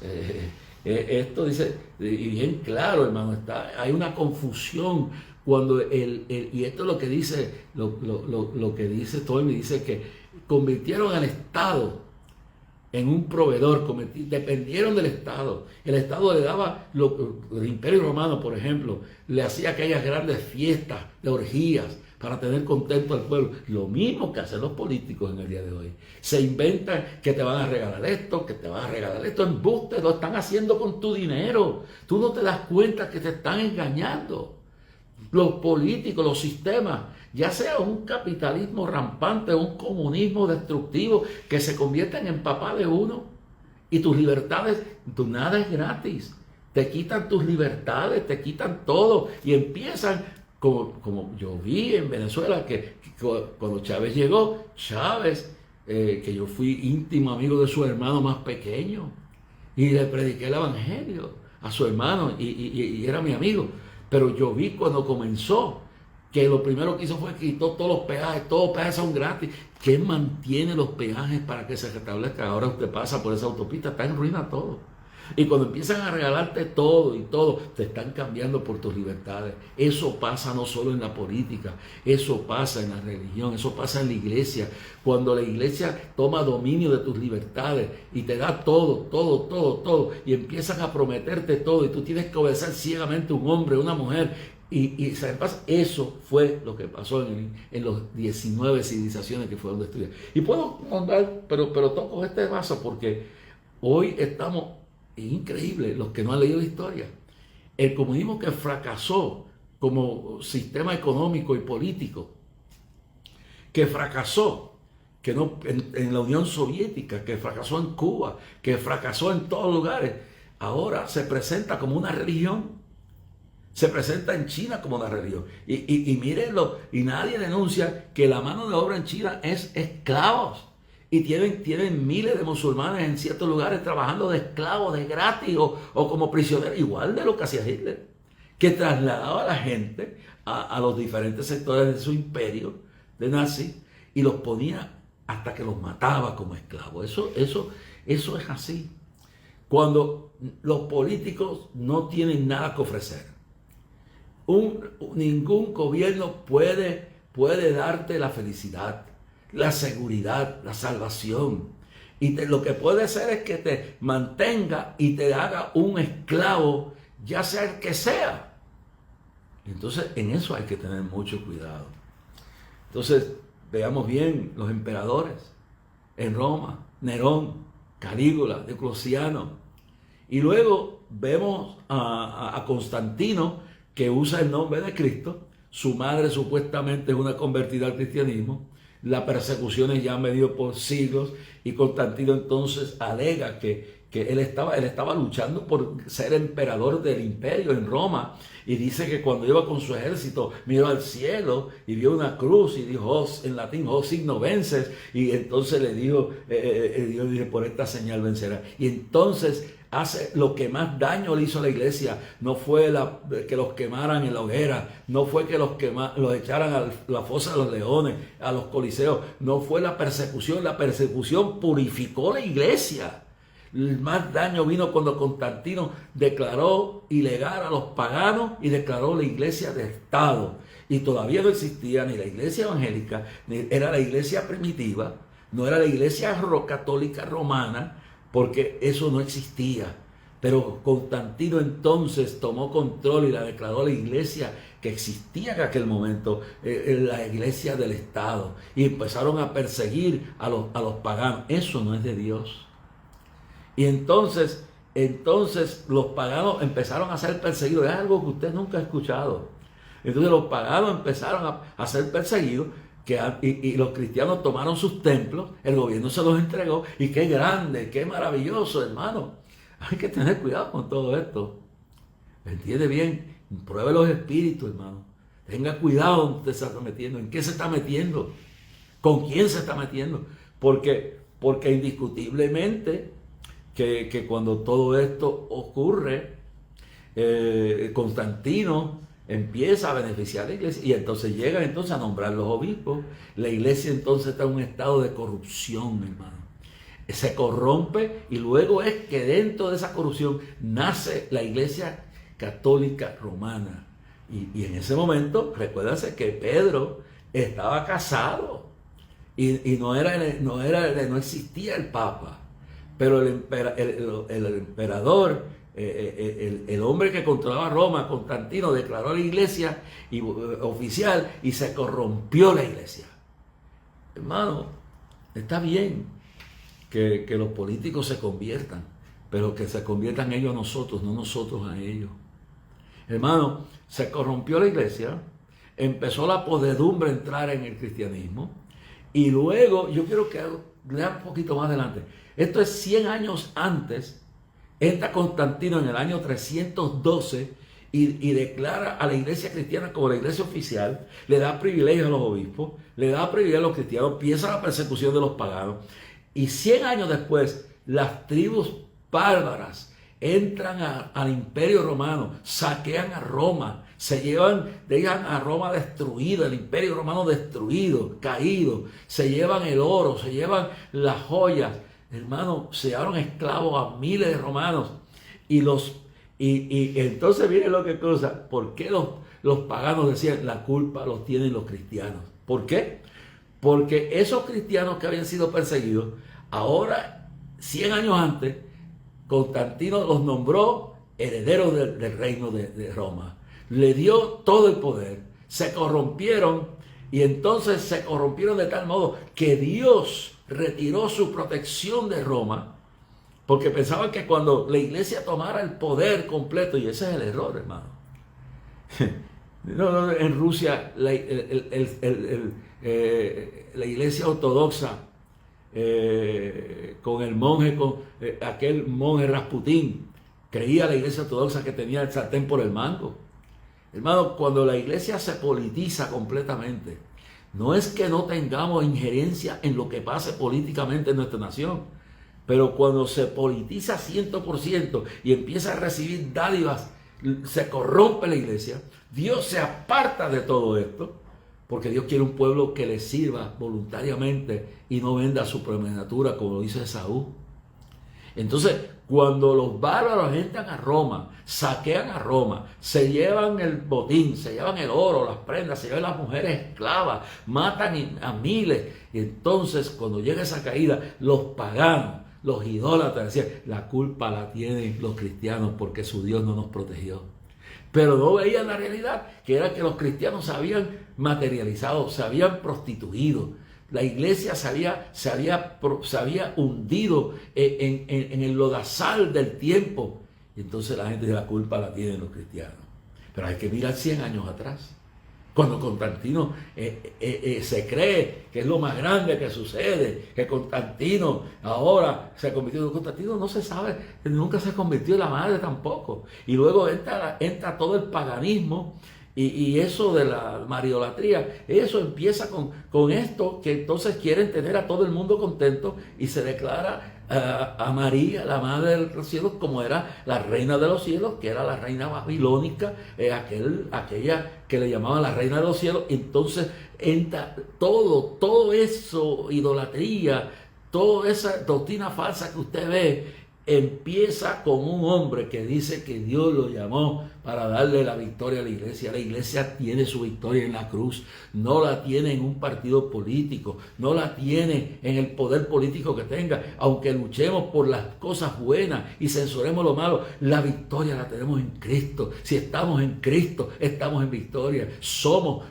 esto dice, y bien claro, hermano, hay una confusión cuando y esto es lo que dice, lo que dice Toynbee, dice que convirtieron al Estado en un proveedor, dependieron del Estado. El Estado le daba, el Imperio Romano, por ejemplo, le hacía aquellas grandes fiestas de orgías para tener contento al pueblo. Lo mismo que hacen los políticos en el día de hoy. Se inventan que te van a regalar esto, embuste, lo están haciendo con tu dinero. Tú no te das cuenta que te están engañando. Los políticos, los sistemas, ya sea un capitalismo rampante, un comunismo destructivo, que se convierten en papá de uno, y tus libertades, nada es gratis. Te quitan tus libertades, te quitan todo, y empiezan, como yo vi en Venezuela, que cuando Chávez llegó, que yo fui íntimo amigo de su hermano más pequeño, y le prediqué el evangelio a su hermano, y era mi amigo. Pero yo vi cuando comenzó que lo primero que hizo fue quitó todos los peajes, todos los peajes son gratis. ¿Quién mantiene los peajes para que se restablezca? Ahora usted pasa por esa autopista, está en ruina todo. Y cuando empiezan a regalarte todo y todo, te están cambiando por tus libertades. Eso pasa no solo en la política, eso pasa en la religión, eso pasa en la iglesia. Cuando la iglesia toma dominio de tus libertades y te da todo, y empiezan a prometerte todo, y tú tienes que obedecer ciegamente a un hombre, a una mujer. Y eso fue lo que pasó en los 19 civilizaciones que fueron destruidas. Y puedo contar, pero toco este vaso porque hoy estamos, es increíble, los que no han leído historia, el comunismo que fracasó como sistema económico y político, que fracasó que no, en la Unión Soviética, que fracasó en Cuba, que fracasó en todos lugares, ahora se presenta como una religión. Se presenta en China como una religión. Y mírenlo, y nadie denuncia que la mano de obra en China es esclavos. Y tienen miles de musulmanes en ciertos lugares trabajando de esclavos, de gratis o como prisioneros, igual de lo que hacía Hitler, que trasladaba a la gente a los diferentes sectores de su imperio de nazi y los ponía hasta que los mataba como esclavos. Eso es así. Cuando los políticos no tienen nada que ofrecer, ningún gobierno puede darte la felicidad, la seguridad, la salvación. Y lo que puede hacer es que te mantenga y te haga un esclavo, ya sea el que sea. Entonces, en eso hay que tener mucho cuidado. Entonces, veamos bien los emperadores en Roma: Nerón, Calígula, Diocleciano. Y luego vemos a Constantino, que usa el nombre de Cristo. Su madre supuestamente es una convertida al cristianismo. Las persecuciones ya han venido por siglos, y Constantino entonces alega que él estaba luchando por ser emperador del imperio en Roma, y dice que cuando iba con su ejército miró al cielo y vio una cruz y dijo, en latín, signo vences, y entonces le dijo, Dios dice, por esta señal vencerá. Y entonces hace lo que más daño le hizo a la iglesia. No fue que los quemaran en la hoguera, no fue que los echaran a la fosa de los leones, a los coliseos, no fue la persecución. La persecución purificó la iglesia. El más daño vino cuando Constantino declaró ilegal a los paganos y declaró la iglesia de Estado. Y todavía no existía ni la iglesia evangélica, ni era la iglesia primitiva, no era la iglesia católica romana, porque eso no existía. Pero Constantino entonces tomó control y la declaró la iglesia que existía en aquel momento, la iglesia del Estado, y empezaron a perseguir a los paganos. Eso no es de Dios. Y entonces los paganos empezaron a ser perseguidos. Es algo que usted nunca ha escuchado. Entonces los paganos empezaron a ser perseguidos, y los cristianos tomaron sus templos, el gobierno se los entregó, y qué grande, qué maravilloso, hermano. Hay que tener cuidado con todo esto. ¿Me entiende bien? Pruebe los espíritus, hermano. Tenga cuidado donde usted se está metiendo, en qué se está metiendo, con quién se está metiendo. Porque indiscutiblemente que cuando todo esto ocurre, Constantino empieza a beneficiar a la iglesia, y entonces llega a nombrar los obispos. La iglesia entonces está en un estado de corrupción, hermano. Se corrompe, y luego es que dentro de esa corrupción nace la iglesia católica romana. Y en ese momento, recuérdense que Pedro estaba casado, y no existía el papa, pero el emperador, el hombre que controlaba Roma, Constantino, declaró a la iglesia oficial, y se corrompió la iglesia. Hermano, está bien que los políticos se conviertan, pero que se conviertan ellos a nosotros, no nosotros a ellos. Hermano, se corrompió la iglesia, empezó la podredumbre a entrar en el cristianismo, y luego, yo quiero que lea un poquito más adelante, esto es 100 años antes. Entra Constantino en el año 312 y declara a la iglesia cristiana como la iglesia oficial, le da privilegios a los obispos, le da privilegios a los cristianos, empieza la persecución de los paganos, y 100 años después las tribus bárbaras entran al imperio romano, saquean a Roma, dejan a Roma destruida, el imperio romano destruido, caído, se llevan el oro, se llevan las joyas. Hermano, se llevaron esclavos a miles de romanos, y entonces viene lo que cosa. ¿Por qué los paganos decían la culpa los tienen los cristianos? ¿Por qué? Porque esos cristianos que habían sido perseguidos, ahora, 100 años antes, Constantino los nombró herederos del reino de Roma. Le dio todo el poder, se corrompieron, y entonces se corrompieron de tal modo que Dios retiró su protección de Roma, porque pensaban que cuando la iglesia tomara el poder completo, y ese es el error, hermano. No, en Rusia la iglesia ortodoxa, con el monje, aquel monje Rasputín, creía la iglesia ortodoxa que tenía el sartén por el mango. Hermano, cuando la iglesia se politiza completamente, no es que no tengamos injerencia en lo que pase políticamente en nuestra nación, pero cuando se politiza 100% y empieza a recibir dádivas, se corrompe la iglesia. Dios se aparta de todo esto, porque Dios quiere un pueblo que le sirva voluntariamente y no venda su primogenitura, como lo dice Esaú. Entonces, cuando los bárbaros entran a Roma, saquean a Roma, se llevan el botín, se llevan el oro, las prendas, se llevan las mujeres esclavas, matan a miles, y entonces cuando llega esa caída, los paganos, los idólatras decían, la culpa la tienen los cristianos porque su Dios no nos protegió. Pero no veían la realidad, que era que los cristianos se habían materializado, se habían prostituido. La iglesia se había hundido en el lodazal del tiempo. Y entonces la gente dice, la culpa la tienen los cristianos. Pero hay que mirar 100 años atrás. Cuando Constantino se cree que es lo más grande que sucede, que Constantino ahora se ha convertido. Constantino no se sabe, nunca se convirtió en la madre tampoco. Y luego entra todo el paganismo y eso de la mariolatría. Eso empieza con esto, que entonces quieren tener a todo el mundo contento y se declara a María, la madre de los cielos, como era la reina de los cielos, que era la reina babilónica, aquella que le llamaban la reina de los cielos. Entonces entra todo eso, idolatría, toda esa doctrina falsa que usted ve, empieza con un hombre que dice que Dios lo llamó para darle la victoria a la iglesia. La iglesia tiene su victoria en la cruz, no la tiene en un partido político, no la tiene en el poder político que tenga. Aunque luchemos por las cosas buenas y censuremos lo malo, la victoria la tenemos en Cristo. Si estamos en Cristo, estamos en victoria. Somos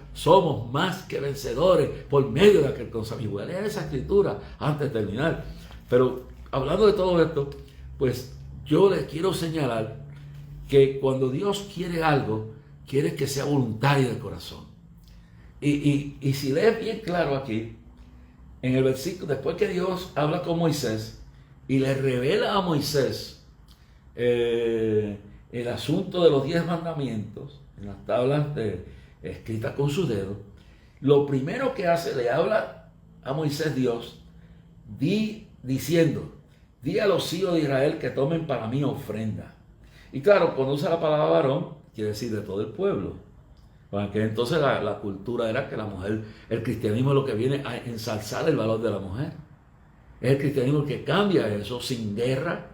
más que vencedores por medio de aquel que nos amó. Leer esa escritura antes de terminar. Pero hablando de todo esto, pues yo les quiero señalar que cuando Dios quiere algo, quiere que sea voluntario del corazón. Y si lees bien claro aquí, en el versículo, después que Dios habla con Moisés y le revela a Moisés el asunto de los 10 mandamientos, en las tablas escritas con sus dedos, lo primero que hace, le habla a Moisés Dios, diciendo, di a los hijos de Israel que tomen para mí ofrenda. Y claro, cuando usa la palabra varón, quiere decir de todo el pueblo. Porque entonces la cultura era que la mujer, el cristianismo es lo que viene a ensalzar el valor de la mujer. Es el cristianismo que cambia eso sin guerra,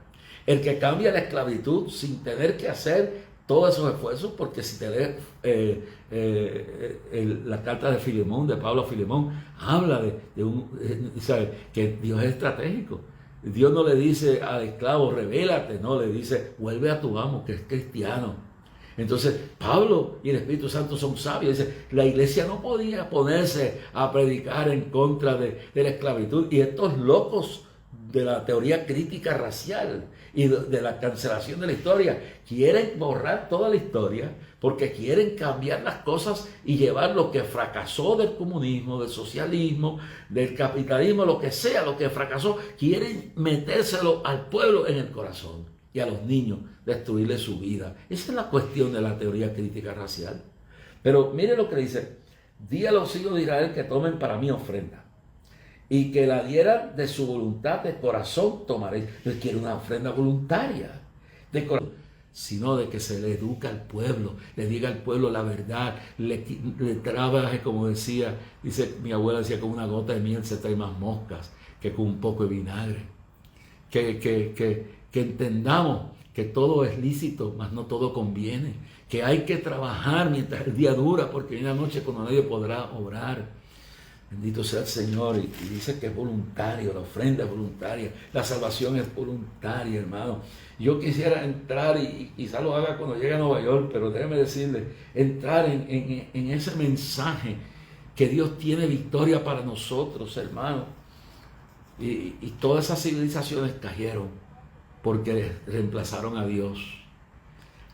el que cambia la esclavitud sin tener que hacer todos esos esfuerzos, porque si te lees la carta de Filemón, de Pablo a Filemón, habla ¿sabe? Que Dios es estratégico. Dios no le dice al esclavo, rebélate, no, le dice, vuelve a tu amo, que es cristiano. Entonces, Pablo y el Espíritu Santo son sabios. Dice, la iglesia no podía ponerse a predicar en contra de la esclavitud. Y estos locos de la teoría crítica racial y de la cancelación de la historia quieren borrar toda la historia porque quieren cambiar las cosas y llevar lo que fracasó del comunismo, del socialismo, del capitalismo, lo que sea, lo que fracasó, quieren metérselo al pueblo en el corazón y a los niños, destruirle su vida. Esa es la cuestión de la teoría crítica racial. Pero mire lo que dice, di a los hijos de Israel que tomen para mí ofrenda y que la dieran de su voluntad, de corazón tomaréis. Él quiere una ofrenda voluntaria, de corazón, sino de que se le educa al pueblo, le diga al pueblo la verdad, le trabaje, como dice mi abuela, decía, con una gota de miel se trae más moscas que con un poco de vinagre. Que entendamos que todo es lícito, mas no todo conviene, que hay que trabajar mientras el día dura, porque en la noche cuando nadie podrá obrar. Bendito sea el Señor. Y dice que es voluntario, la ofrenda es voluntaria, la salvación es voluntaria, hermano. Yo quisiera entrar, y quizá lo haga cuando llegue a Nueva York, pero déjeme decirle, entrar en ese mensaje que Dios tiene victoria para nosotros, hermano. Y todas esas civilizaciones cayeron porque reemplazaron a Dios.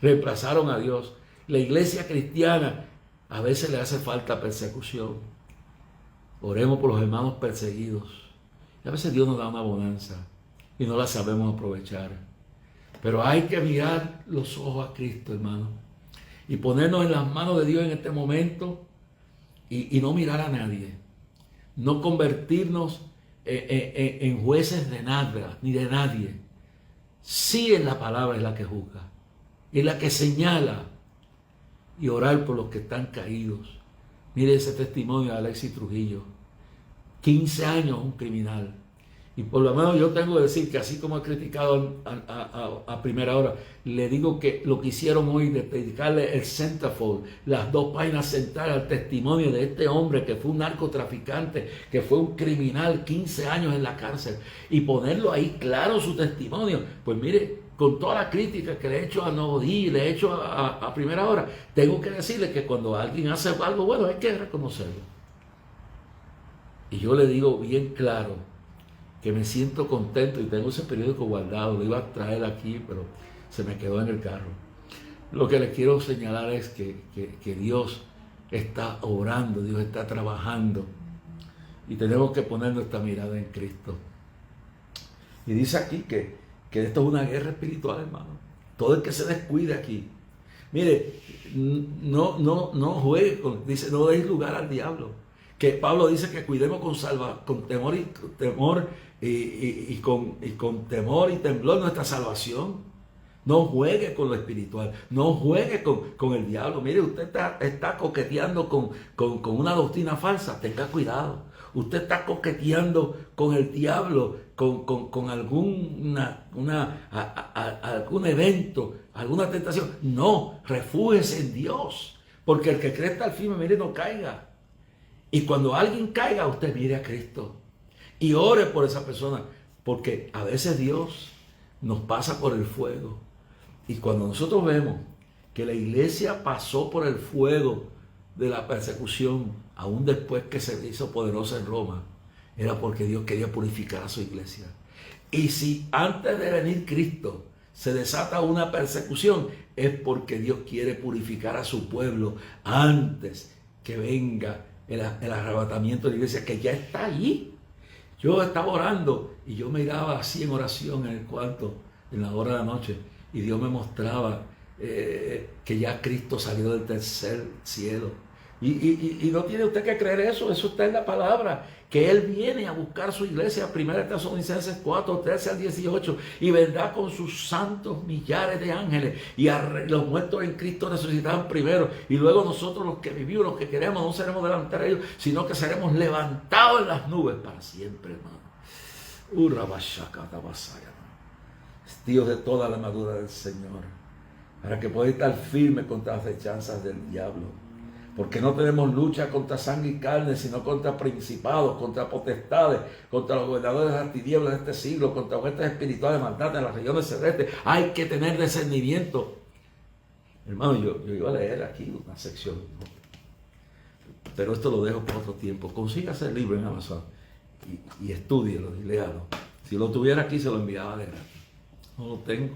Reemplazaron a Dios. La iglesia cristiana a veces le hace falta persecución. Oremos por los hermanos perseguidos. Y a veces Dios nos da una bonanza y no la sabemos aprovechar. Pero hay que mirar los ojos a Cristo, hermano, y ponernos en las manos de Dios en este momento y no mirar a nadie. No convertirnos en jueces de nada, ni de nadie. Sí, en la palabra es la que juzga, es la que señala, y orar por los que están caídos. Mire ese testimonio de Alexis Trujillo, 15 años un criminal. Y por lo menos yo tengo que decir que así como he criticado a primera hora, le digo que lo que hicieron hoy de dedicarle el centerfold, las dos páginas centrales al testimonio de este hombre que fue un narcotraficante, que fue un criminal, 15 años en la cárcel, y ponerlo ahí claro su testimonio. Pues mire, con toda la crítica que le he hecho a Novodí, le he hecho a primera hora, tengo que decirle que cuando alguien hace algo bueno hay que reconocerlo. Y yo le digo bien claro que me siento contento, y tengo ese periódico guardado, lo iba a traer aquí, pero se me quedó en el carro. Lo que les quiero señalar es que Dios está obrando, Dios está trabajando, y tenemos que poner nuestra mirada en Cristo. Y dice aquí que esto es una guerra espiritual, hermano. Todo el que se descuide aquí, mire, no juegue dice, no deis lugar al diablo. Que Pablo dice que cuidemos con temor y con temor y temblor nuestra salvación. No juegue con lo espiritual, no juegue con el diablo. Mire, usted está coqueteando con una doctrina falsa, tenga cuidado. Usted está coqueteando con el diablo, con algún evento, alguna tentación. No, refúgiese en Dios, porque el que cree hasta el fin, mire, no caiga. Y cuando alguien caiga, usted mire a Cristo y ore por esa persona, porque a veces Dios nos pasa por el fuego. Y cuando nosotros vemos que la iglesia pasó por el fuego de la persecución, aún después que se hizo poderosa en Roma, era porque Dios quería purificar a su iglesia. Y si antes de venir Cristo se desata una persecución, es porque Dios quiere purificar a su pueblo antes que venga el arrebatamiento de la iglesia, que ya está allí. Yo estaba orando y yo miraba así en oración en el cuarto, en la hora de la noche, y Dios me mostraba que ya Cristo salió del tercer cielo. Y no tiene usted que creer eso está en la palabra, que Él viene a buscar su iglesia. 1 Tesalonicenses 4, 13 al 18, y vendrá con sus santos millares de ángeles, y los muertos en Cristo resucitarán primero, y luego nosotros los que vivimos, los que queremos, no seremos delante de ellos, sino que seremos levantados en las nubes para siempre, hermano. Dios de toda la armadura del Señor, para que podáis estar firme contra las acechanzas del diablo. Porque no tenemos lucha contra sangre y carne, sino contra principados, contra potestades, contra los gobernadores de las tinieblas de este siglo, contra huestes espirituales de maldad en las regiones celestes. Hay que tener discernimiento. Hermano, yo iba a leer aquí una sección, ¿no? Pero esto lo dejo por otro tiempo. Consígase el libro en Amazon y estúdielo y léalo. Si lo tuviera aquí, se lo enviaba de gratis. No lo tengo.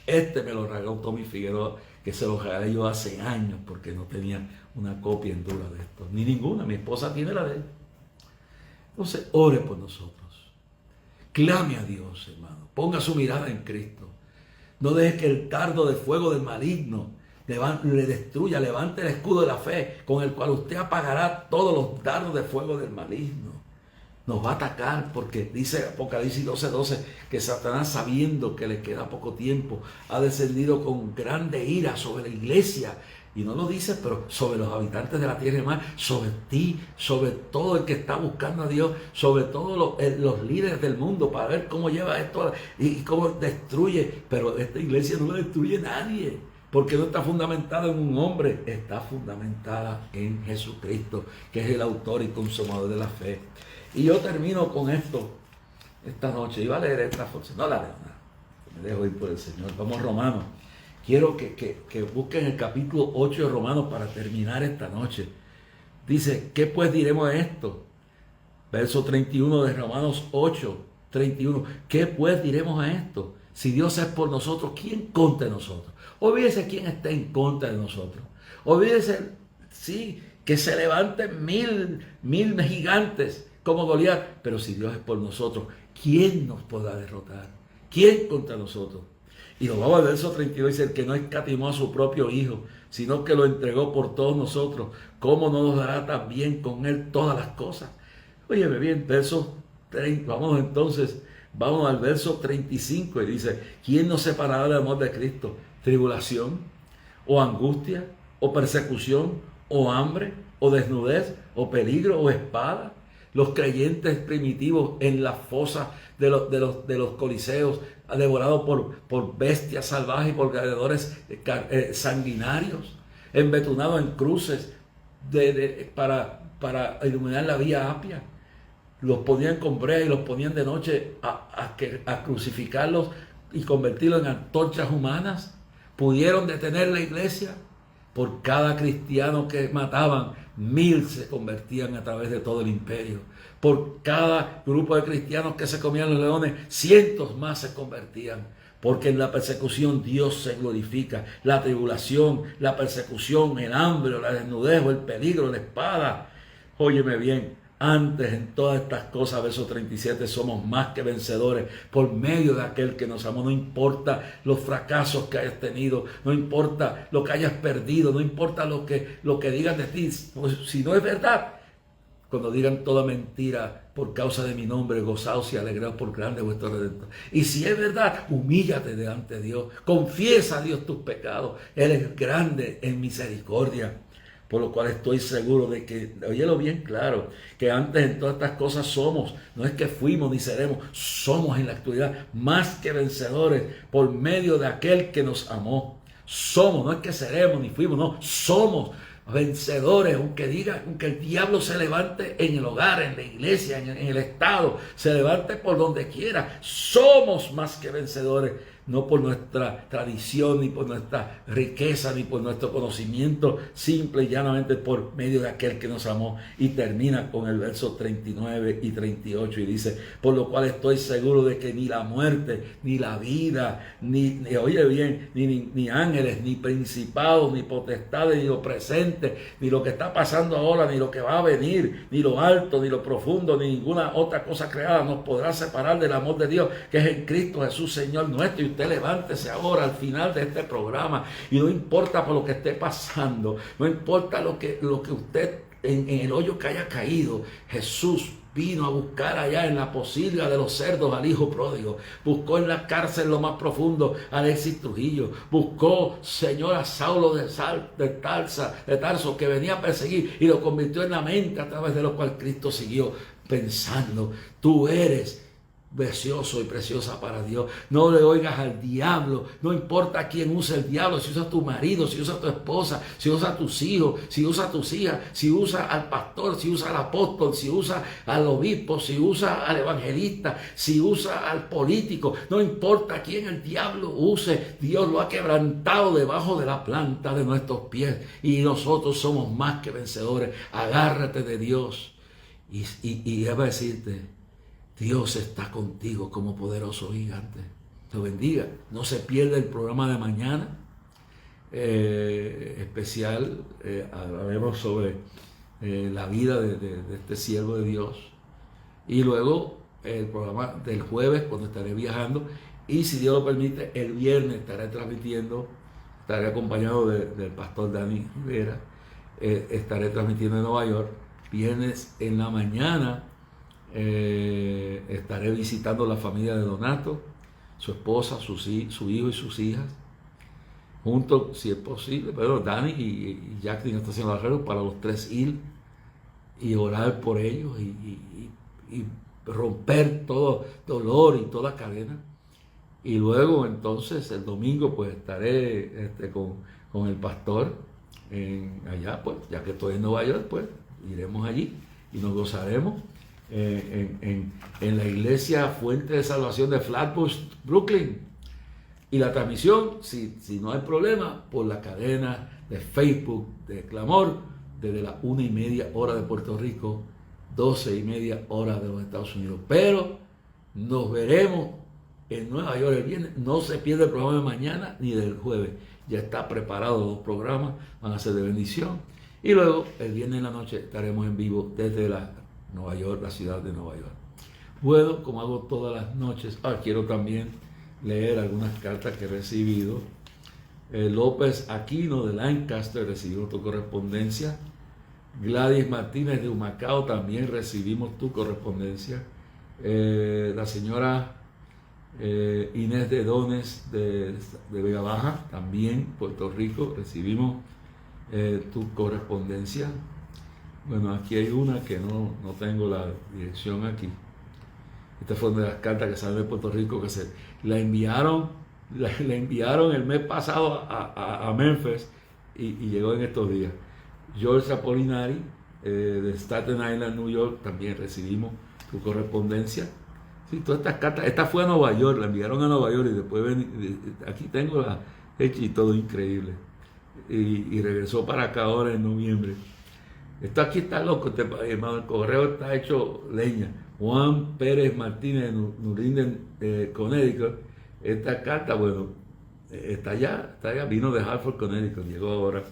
Me lo regaló Tommy Figueroa, que se lo regalé yo hace años porque no tenía una copia en dura de esto, ni ninguna. Mi esposa tiene la de él. Entonces, ore por nosotros, clame a Dios, hermano, ponga su mirada en Cristo. No deje que el dardo de fuego del maligno le destruya. Levante el escudo de la fe, con el cual usted apagará todos los dardos de fuego del maligno. Nos va a atacar, porque dice Apocalipsis 12:12 que Satanás, sabiendo que le queda poco tiempo, ha descendido con grande ira sobre la iglesia. Y no lo dice, pero sobre los habitantes de la tierra y mar, sobre ti, sobre todo el que está buscando a Dios, sobre todos los líderes del mundo, para ver cómo lleva esto y cómo destruye. Pero esta iglesia no la destruye nadie, porque no está fundamentada en un hombre, está fundamentada en Jesucristo, que es el autor y consumador de la fe. Y yo termino con esto esta noche. Iba a leer esta frase, no la leo nada, me dejo ir por el Señor. Vamos a Romanos. Quiero que busquen el capítulo 8 de Romanos para terminar esta noche. Dice, ¿qué pues diremos de esto? Verso 31 de Romanos 8, 31. ¿Qué pues diremos a esto? Si Dios es por nosotros, ¿quién contra nosotros? Olvídese quién está en contra de nosotros. Olvídese, sí, que se levanten mil gigantes como Goliat. Pero si Dios es por nosotros, ¿quién nos podrá derrotar? ¿Quién contra nosotros? Y nos vamos al verso 32, dice: el que no escatimó a su propio Hijo, sino que lo entregó por todos nosotros, ¿cómo no nos dará también con Él todas las cosas? Óyeme bien, verso 30, vamos al verso 35 y dice: ¿quién nos separará del amor de Cristo? ¿Tribulación, o angustia, o persecución, o hambre, o desnudez, o peligro, o espada? Los creyentes primitivos en las fosas de los coliseos, devorados por bestias salvajes y por gladiadores sanguinarios, embetunados en cruces para iluminar la vía Apia. Los ponían con brea y los ponían de noche a crucificarlos y convertirlos en antorchas humanas. Pudieron detener la iglesia. Por cada cristiano que mataban, 1000 se convertían a través de todo el imperio. Por cada grupo de cristianos que se comían los leones, cientos más se convertían. Porque en la persecución Dios se glorifica. La tribulación, la persecución, el hambre, la desnudez, el peligro, la espada. Óyeme bien. Antes, en todas estas cosas, verso 37, somos más que vencedores por medio de aquel que nos amó. No importa los fracasos que hayas tenido, no importa lo que hayas perdido, no importa lo que digan de ti. Pues, si no es verdad, cuando digan toda mentira por causa de mi nombre, gozaos y alegraos por grande vuestro Redentor. Y si es verdad, humíllate delante de Dios, confiesa a Dios tus pecados. Él es grande en misericordia. Por lo cual estoy seguro de que, óyelo bien claro, que antes en todas estas cosas somos, no es que fuimos ni seremos, somos en la actualidad más que vencedores por medio de aquel que nos amó. Somos, no es que seremos ni fuimos, no, somos vencedores, aunque el diablo se levante en el hogar, en la iglesia, en el estado, se levante por donde quiera, somos más que vencedores. No por nuestra tradición, ni por nuestra riqueza, ni por nuestro conocimiento, simple y llanamente por medio de aquel que nos amó. Y termina con el verso 39 y 38 y dice: por lo cual estoy seguro de que ni la muerte, ni la vida, oye bien, ni ángeles, ni principados, ni potestades, ni lo presente, ni lo que está pasando ahora, ni lo que va a venir, ni lo alto, ni lo profundo, ni ninguna otra cosa creada nos podrá separar del amor de Dios que es en Cristo Jesús, Señor nuestro. Y usted levántese ahora al final de este programa y no importa por lo que esté pasando, no importa lo que usted en el hoyo que haya caído, Jesús vino a buscar allá en la posilga de los cerdos al hijo pródigo, buscó en la cárcel lo más profundo a Alexis Trujillo, buscó, Señor, a Saulo de Tarso, que venía a perseguir, y lo convirtió en la mente a través de lo cual Cristo siguió pensando: tú eres precioso y preciosa para Dios. No le oigas al diablo, no importa quién usa el diablo, si usa tu marido, si usa tu esposa, si usa a tus hijos, si usa a tus hijas, si usa al pastor, si usa al apóstol, si usa al obispo, si usa al evangelista, si usa al político, no importa quién el diablo use, Dios lo ha quebrantado debajo de la planta de nuestros pies y nosotros somos más que vencedores. Agárrate de Dios y debo decirte: Dios está contigo como poderoso gigante. Te bendiga. No se pierda el programa de mañana especial. Hablaremos sobre la vida de este siervo de Dios. Y luego el programa del jueves, cuando estaré viajando. Y si Dios lo permite, el viernes estaré transmitiendo. Estaré acompañado del pastor Dani Rivera. Estaré transmitiendo en Nueva York. Viernes en la mañana. Estaré visitando la familia de Donato, su esposa, su hijo y sus hijas, juntos, si es posible, pero Dani y Jacqueline están haciendo arreglos para los 3 ir y orar por ellos y romper todo dolor y toda cadena. Y luego entonces el domingo pues estaré con el pastor allá, pues ya que estoy en Nueva York, pues iremos allí y nos gozaremos en la iglesia Fuente de Salvación de Flatbush, Brooklyn. Y la transmisión, si no hay problema, por la cadena de Facebook de Clamor, desde las 1:30 de Puerto Rico, 12:30 de los Estados Unidos. Pero nos veremos en Nueva York el viernes. No se pierde el programa de mañana ni del jueves. Ya está preparado los programas, van a ser de bendición. Y luego el viernes en la noche estaremos en vivo desde Nueva York, la ciudad de Nueva York. Bueno, como hago todas las noches, quiero también leer algunas cartas que he recibido. López Aquino de Lancaster recibió tu correspondencia. Gladys Martínez de Humacao también recibimos tu correspondencia. La señora Inés de Dones de Vega Baja, también Puerto Rico, recibimos tu correspondencia. Bueno, aquí hay una que no tengo la dirección aquí. Esta fue una de las cartas que salen de Puerto Rico que se la enviaron el mes pasado a Memphis y llegó en estos días. George Apolinari de Staten Island, New York, también recibimos tu correspondencia. Sí, todas estas cartas, esta fue a Nueva York, la enviaron a Nueva York y después aquí tengo la hecha y todo increíble. Y regresó para acá ahora en noviembre. Esto aquí está loco, hermano, el correo está hecho leña. Juan Pérez Martínez de New Linden, Connecticut. Esta carta, bueno, está allá, vino de Hartford, Connecticut, llegó ahora.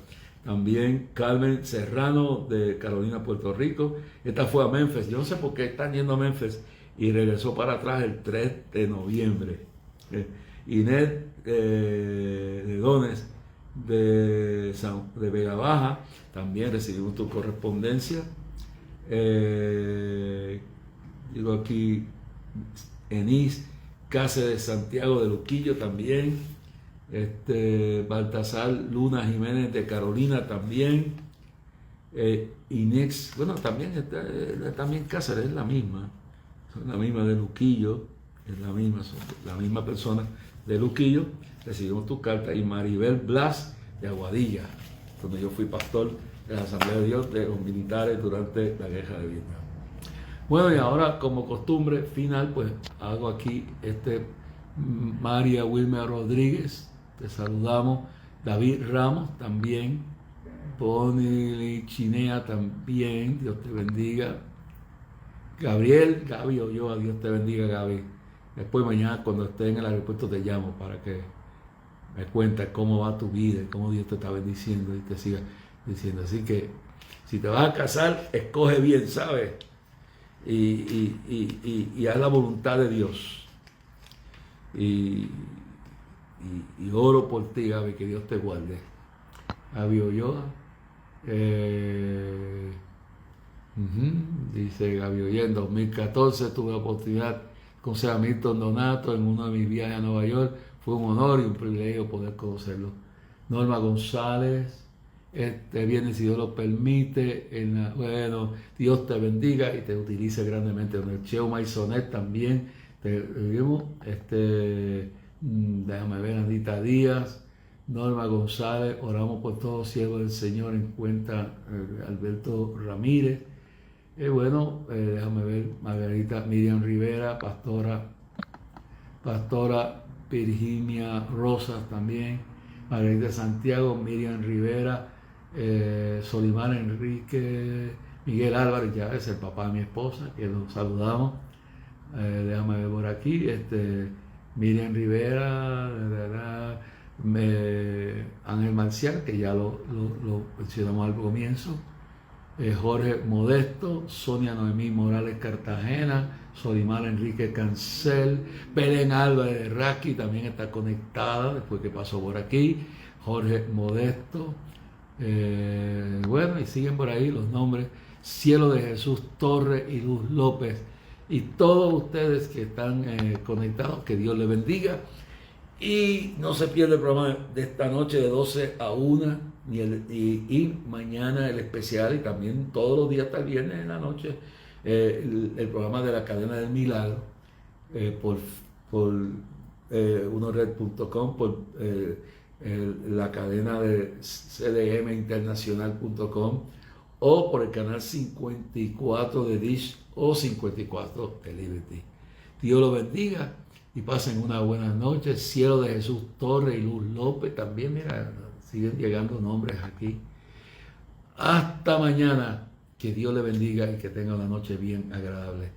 También Carmen Serrano de Carolina, Puerto Rico. Esta fue a Memphis. Yo no sé por qué están yendo a Memphis y regresó para atrás el 3 de noviembre. Inés de Dones de Vega Baja, también recibimos tu correspondencia. Digo aquí, Enis Cáceres de Santiago de Luquillo también. Baltasar Luna Jiménez de Carolina también. Inés, bueno, también Cáceres es la misma. Son la misma de Luquillo, es la misma persona de Luquillo. Recibimos tu carta. Y Maribel Blas de Aguadilla, donde yo fui pastor de la Asamblea de Dios de los militares durante la guerra de Vietnam. Bueno, y ahora, como costumbre final, pues hago aquí María Wilmer Rodríguez, te saludamos. David Ramos también. Bonnie Chinea también, Dios te bendiga. Gaby Oyoa, Dios te bendiga, Gaby. Después mañana cuando esté en el aeropuerto te llamo para que me cuentes cómo va tu vida, cómo Dios te está bendiciendo y te siga diciendo. Así que si te vas a casar, escoge bien, ¿sabes? Y haz la voluntad de Dios. Y oro por ti, Gaby, que Dios te guarde. Gaby Oyoa. Dice Gaby Oyoa, en 2014 tuve la oportunidad con Sir Milton Donato en uno de mis viajes a Nueva York. Fue un honor y un privilegio poder conocerlo. Norma González, viene si Dios lo permite. Bueno, Dios te bendiga y te utilice grandemente. El Cheo Maisonet también te vimos. Déjame ver, Anita Díaz, Norma González, oramos por todos los siervos del Señor en cuenta. Alberto Ramírez. Déjame ver, Margarita Miriam Rivera, pastora Virginia Rosas también, Margarita Santiago, Miriam Rivera, Solimar Enrique, Miguel Álvarez, ya es el papá de mi esposa, que nos saludamos. Déjame ver por aquí, Miriam Rivera, Ángel Marcial, que ya lo mencionamos al comienzo. Jorge Modesto, Sonia Noemí Morales Cartagena, Solimar Enrique Cancel, Belén Álvarez de Raqui también está conectada después que pasó por aquí. Jorge Modesto, y siguen por ahí los nombres: Cielo de Jesús Torres y Luz López, y todos ustedes que están conectados, que Dios les bendiga. Y no se pierde el programa de esta noche de 12 a 1 y mañana el especial, y también todos los días hasta el viernes en la noche el programa de la cadena del milagro por unored.com, por la cadena de cdminternacional.com o por el canal 54 de Dish o 54 de Liberty. Dios los bendiga y pasen una buena noche. Cielo de Jesús Torres y Luz López también, mira, siguen llegando nombres aquí. Hasta mañana, que Dios le bendiga y que tenga una noche bien agradable.